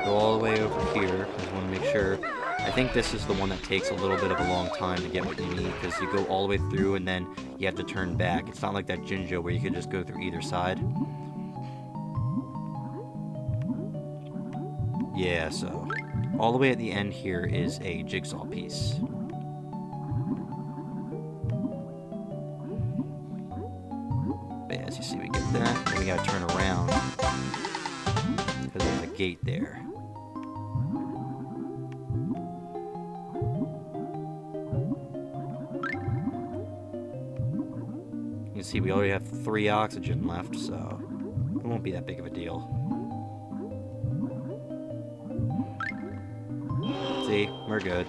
go all the way over here. I just want to make sure. I think this is the one that takes a little bit of a long time to get what you need, because you go all the way through and then you have to turn back. It's not like that Jinjo where you can just go through either side. Yeah, so all the way at the end here is a jigsaw piece. But yeah, as you see, we get that, and we gotta turn around because there's a gate there. You can see we already have 3 oxygen left, so it won't be that big of a deal. See, we're good.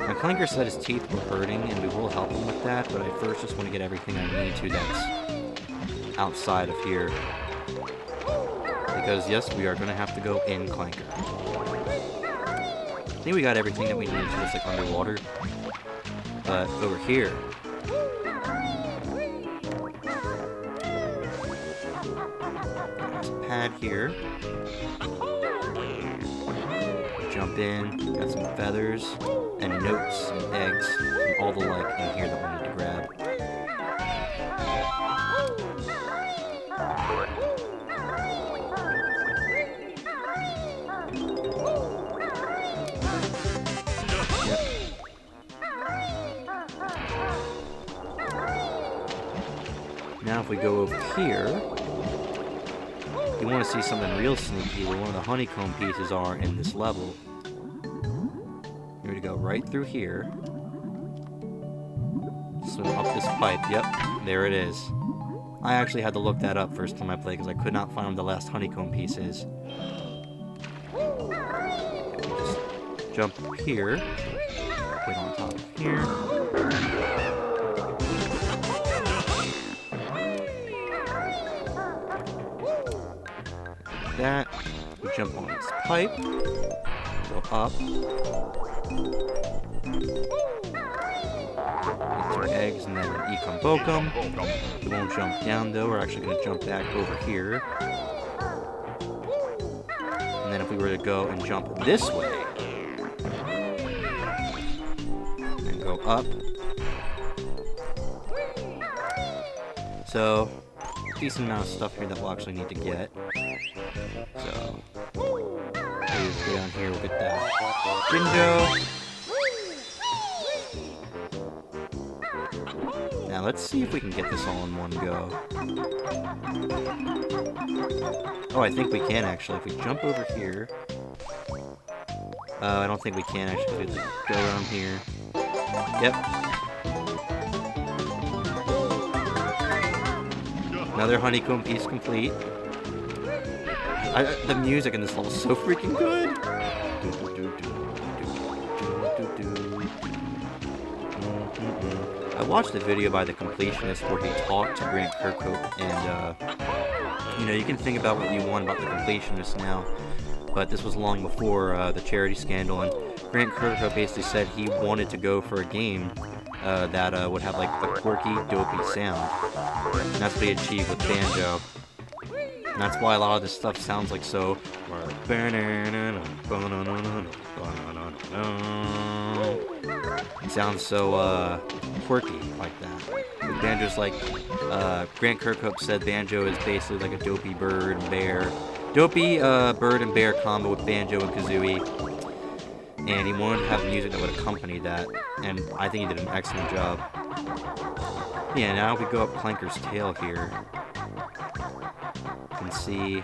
Now, Clanker said his teeth were hurting, and we will help him with that, but I first just want to get everything I need to that's outside of here. Because, yes, we are going to have to go in Clanker. I think we got everything that we needed to just, like, underwater. But over here, there's a pad here. Jump in, got some feathers, and notes, and eggs, and all the like in here that we need to grab. Yep. Now if we go over here, you want to see something real sneaky where one of the honeycomb pieces are in this level. You're going to go right through here. Swim up this pipe. Yep, there it is. I actually had to look that up first time I played because I could not find where the last honeycomb piece is. Just jump up here. Get on top of here. That. We jump on this pipe, go up, get our eggs, and then ecom bokum. We won't jump down though, we're actually going to jump back over here. And then if we were to go and jump this way, go up. So, decent amount of stuff here that we'll actually need to get. So, please go down here, we'll get that Banjo. Now let's see if we can get this all in one go. Oh, I think we can actually. If we jump over here. I don't think we can actually. We have to go around here. Yep. Another honeycomb piece complete. The music in this level is so freaking good. I watched a video by the completionist where he talked to Grant Kirkhope, and you know, you can think about what you want about the completionist now, but this was long before the charity scandal, and Grant Kirkhope basically said he wanted to go for a game that would have like a quirky, dopey sound, and that's what he achieved with Banjo. And that's why a lot of this stuff sounds like so. It sounds so quirky like that. But Banjo's like Grant Kirkhope said Banjo is basically like a dopey bird and bear. Dopey bird and bear combo with Banjo and Kazooie. And he wanted to have music that would accompany that. And I think he did an excellent job. Yeah, now we go up Clanker's tail here. You can see a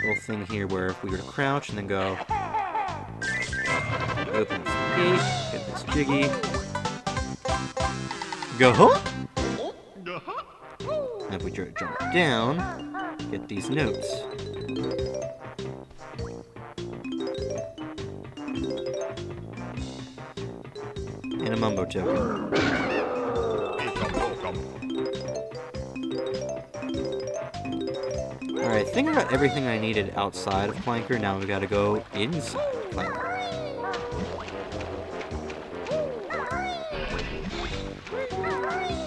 little thing here where if we were to crouch and then go open this gate, get this jiggy, go huh? And if we jump down, get these notes. And a mumbo token. Alright, I think I got everything I needed outside of Clanker, now we gotta go inside Clanker.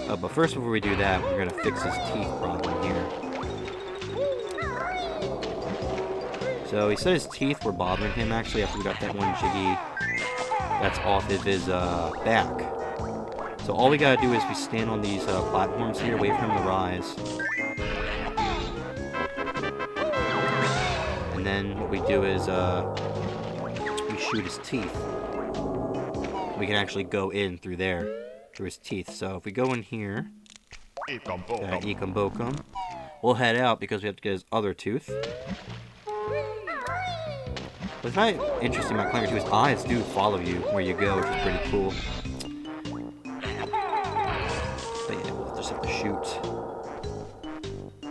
Oh, but first before we do that, we're gonna fix his teeth problem here. So he said his teeth were bothering him actually after we got that one jiggy that's off of his back. So all we gotta do is we stand on these platforms here, wait for him to rise. And then what we do is we shoot his teeth. We can actually go in through there, through his teeth. So if we go in here, Ekum, we'll head out because we have to get his other tooth. What's not interesting about Clanker too, his eyes do follow you where you go, which is pretty cool. But yeah, we'll just have to shoot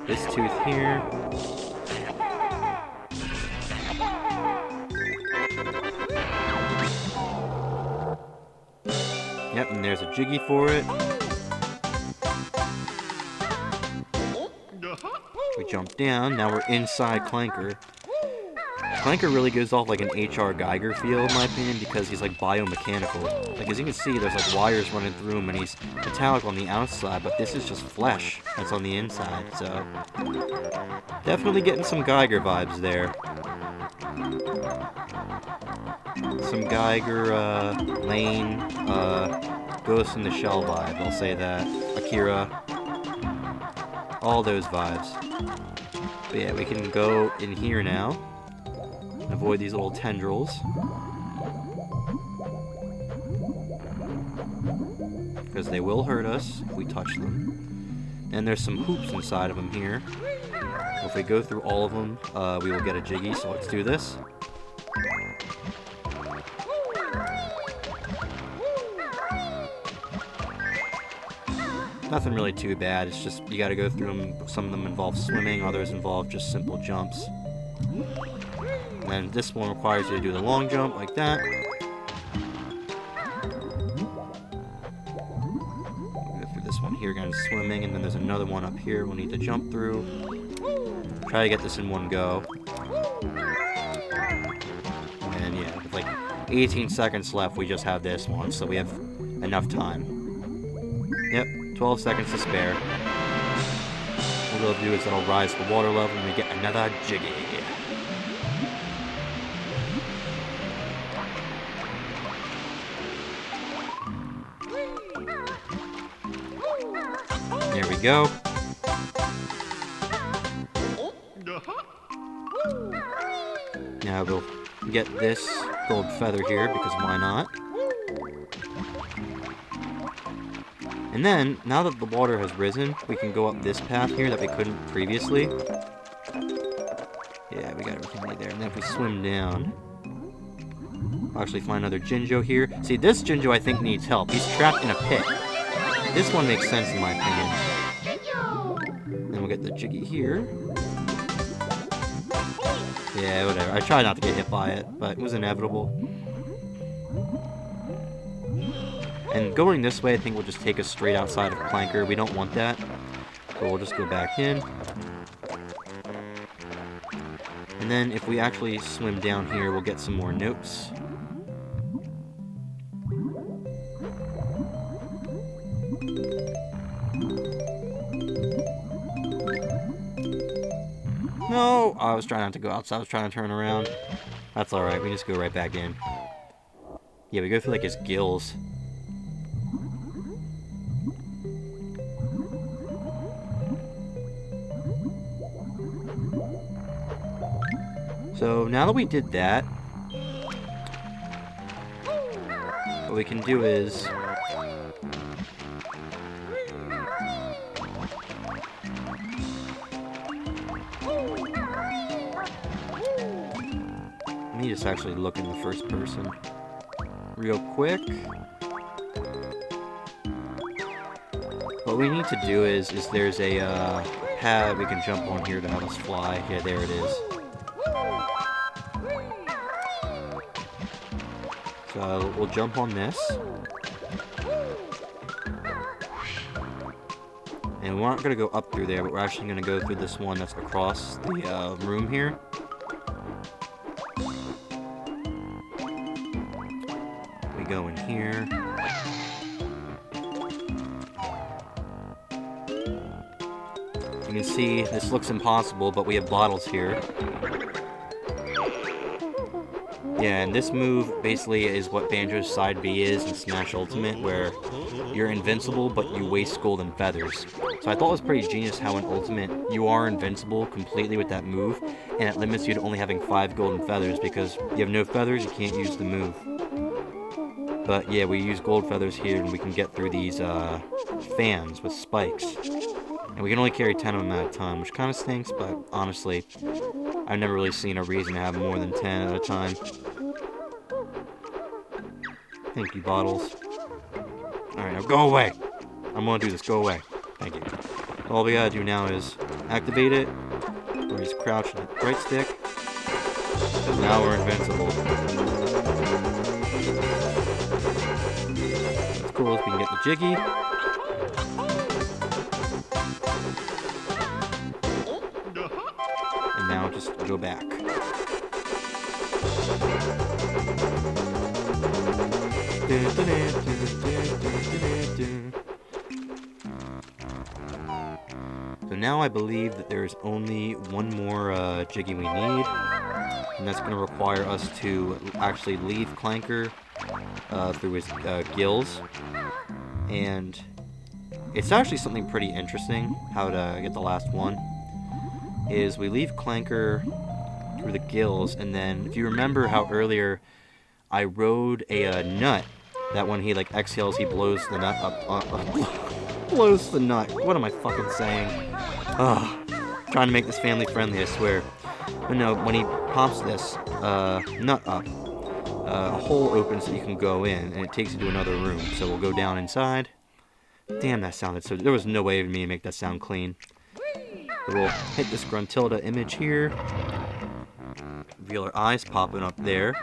this tooth here. Yep, and there's a jiggy for it. We jump down, now we're inside Clanker. Clanker really gives off like an H.R. Geiger feel, in my opinion, because he's like biomechanical. Like, as you can see, there's like wires running through him, and he's metallic on the outside, but this is just flesh that's on the inside, so definitely getting some Geiger vibes there. Some Geiger, Lane, Ghost in the Shell vibe, I'll say that. Akira. All those vibes. But yeah, we can go in here now. Avoid these little tendrils. Because they will hurt us if we touch them. And there's some hoops inside of them here. If we go through all of them, we will get a jiggy, so let's do this. Nothing really too bad, it's just you gotta go through them. Some of them involve swimming, others involve just simple jumps. And this one requires you to do the long jump like that. Go through this one here, again, swimming, and then there's another one up here we'll need to jump through. Try to get this in one go. And yeah, with like 18 seconds left, we just have this one, so we have enough time. Yep, 12 seconds to spare. What we'll do is it'll rise to the water level and we get another jiggy. go. Now we'll get this gold feather here, because why not? And then, now that the water has risen, we can go up this path here that we couldn't previously. Yeah, we got everything right there. And then if we swim down, we'll actually find another Jinjo here. See, this Jinjo I think needs help. He's trapped in a pit. This one makes sense in my opinion. Then we'll get the Jiggy here. Yeah, whatever. I tried not to get hit by it, but it was inevitable. And going this way, I think will just take us straight outside of Clanker. We don't want that. So we'll just go back in. And then if we actually swim down here, we'll get some more notes. No! I was trying not to go outside. I was trying to turn around. That's alright. We just go right back in. Yeah, we go through like his gills. So now that we did that, what we can do is let me just actually look in the first person real quick. What we need to do is there's a pad we can jump on here to help us fly. Yeah, there it is. So we'll jump on this. And we're not going to go up through there, but we're actually going to go through this one that's across the room here. We go in here. You can see this looks impossible, but we have bottles here. Yeah, and this move basically is what Banjo's side B is in Smash Ultimate, where you're invincible, but you waste gold and feathers. So I thought it was pretty genius how in Ultimate you are invincible completely with that move, and it limits you to only having 5 golden feathers, because you have no feathers, you can't use the move. But yeah, we use gold feathers here, and we can get through these fans with spikes. And we can only carry 10 of them at a time, which kind of stinks, but honestly, I've never really seen a reason to have more than 10 at a time. Thank you, bottles. Alright, now go away! I'm gonna do this, go away. Thank you. All we gotta do now is activate it, or just crouch and hit right stick. Now we're invincible. What's cool is we can get the Jiggy. And now just go back. So now I believe that there's only one more Jiggy we need, and that's going to require us to actually leave Clanker through his gills. And it's actually something pretty interesting how to get the last one. Is we leave Clanker through the gills, and then if you remember how earlier I rode a nut, that when he like exhales he blows the nut up, blows the nut. What am I fucking saying? Ugh, trying to make this family friendly, I swear. But no, when he pops this nut up, a hole opens so you can go in, and it takes you to another room. So we'll go down inside. Damn, that sounded so... There was no way for me to make that sound clean. So we'll hit this Gruntilda image here. Reveal our eyes popping up there.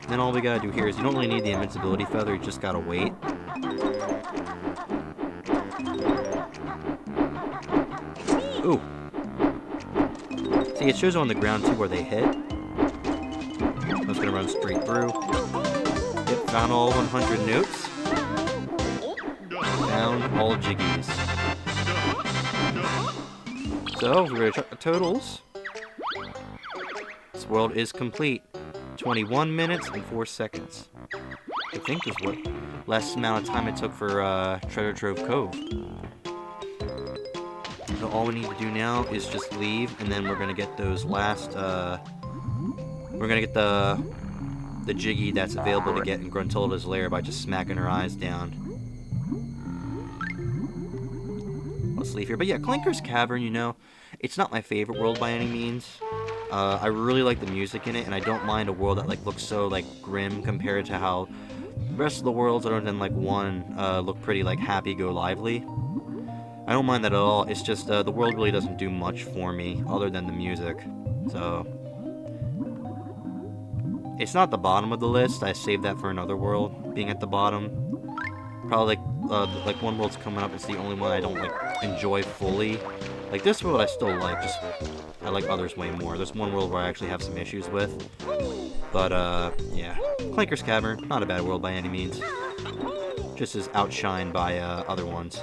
Then all we gotta do here is you don't really need the invincibility feather, you just gotta wait. Ooh. See, it shows on the ground too where they hit. I'm just gonna run straight through. Yep, found all 100 notes. Found all Jiggies. So, we're gonna check the totals. This world is complete. 21 minutes and 4 seconds. I think is what less amount of time it took for Treasure Trove Cove. So all we need to do now is just leave, and then we're gonna get those last, we're gonna get the Jiggy that's available to get in Gruntilda's lair by just smacking her eyes down. Let's leave here. But yeah, Clinker's Cavern, you know, it's not my favorite world by any means. I really like the music in it, and I don't mind a world that like looks so like grim compared to how the rest of the worlds, other than like one, look pretty like happy-go-lively. I don't mind that at all. It's just the world really doesn't do much for me other than the music. So it's not the bottom of the list. I saved that for another world being at the bottom. Probably like one world's coming up. It's the only one I don't like enjoy fully. Like this world I still like, just I like others way more. There's one world where I actually have some issues with. But yeah. Clinker's Cavern, not a bad world by any means. Just as outshined by other ones.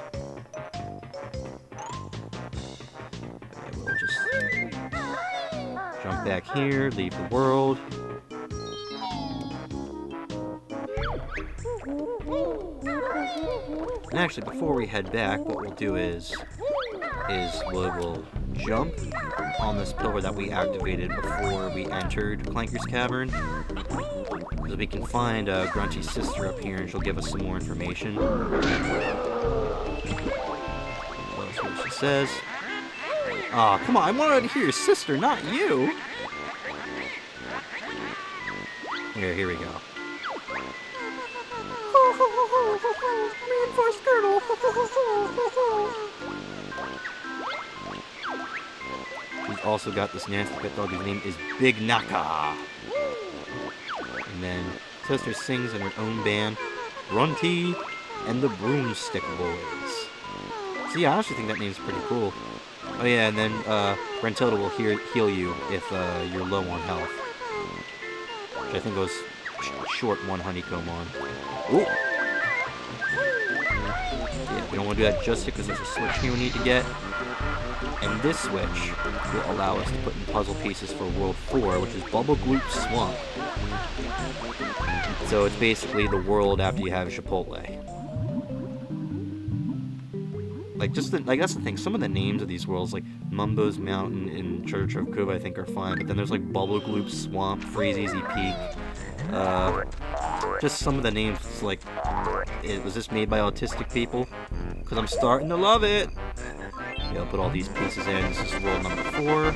We'll just jump back here, leave the world. And actually, before we head back, what we'll do is we'll jump on this pillar that we activated before we entered Clanker's Cavern. So we can find Grunty's sister up here, and she'll give us some more information. Let's see what she says. Aw, come on, I wanted to hear your sister, not you! Here we go. Reinforced girdle! She's also got this nasty pet dog whose name is Big Naka. And then sister sings in her own band, Grunty and the Broomstick Boys. So yeah, I actually think that name's pretty cool. Oh yeah, and then Gruntilda will heal you if you're low on health. Which I think goes short one honeycomb on. Ooh! Yeah, we don't want to do that just yet because there's a switch here we need to get. And this switch will allow us to put in puzzle pieces for World 4, which is Bubble Gloop Swamp. So it's basically the world after you have Chipotle. Like, that's the thing, some of the names of these worlds, like Mumbo's Mountain and Church of Kuba, I think are fine, but then there's like Bubble Gloop Swamp, Freeze Easy Peak, just some of the names, it's like, was this made by autistic people? Because I'm starting to love it! Yeah, I'll put all these pieces in. This is world number 4.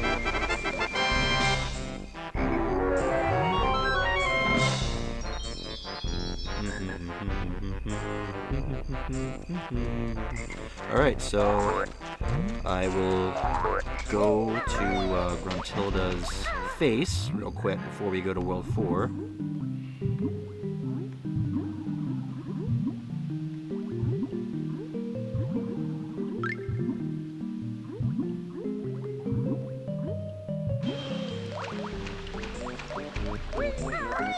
Alright, so I will go to Gruntilda's face real quick before we go to World 4.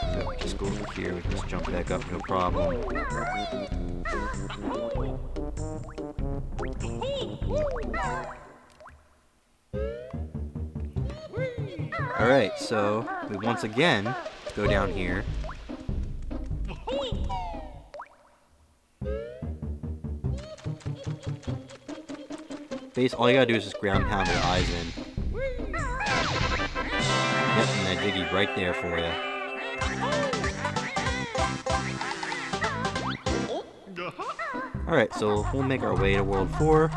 So just go over here, we can just jump back up, no problem. Alright, so we once again go down here. All you gotta do is just ground pound your eyes in. Yep, and that Jiggy right there for you. Alright, so we'll make our way to World 4.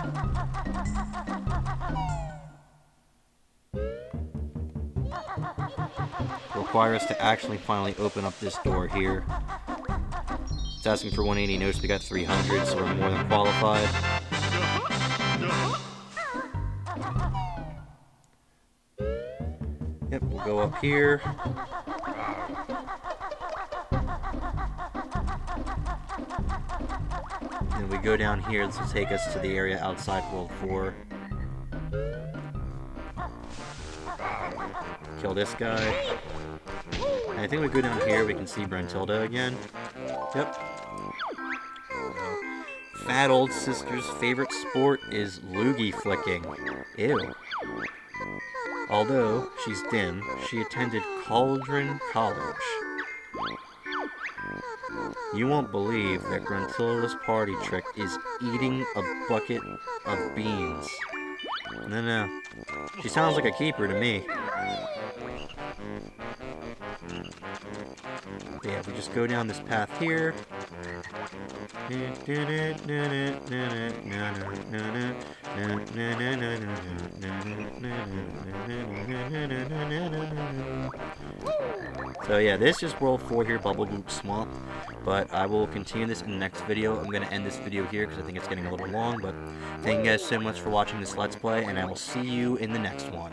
Require us to actually finally open up this door here. It's asking for 180, notice we got 300, so we're more than qualified. Yep, we'll go up here. And we go down here, this will take us to the area outside World 4. Kill this guy. And I think we go down here, we can see Gruntilda again. Yep. Fat old sister's favorite sport is loogie flicking. Ew. Although she's dim, she attended Cauldron College. You won't believe that Gruntilda's party trick is eating a bucket of beans. No. She sounds like a keeper to me. But yeah, we just go down this path here. So yeah, this is World 4 here, Bubble Goop Swamp. But I will continue this in the next video. I'm going to end this video here because I think it's getting a little long. But thank you guys so much for watching this Let's Play, and I will see you in the next one.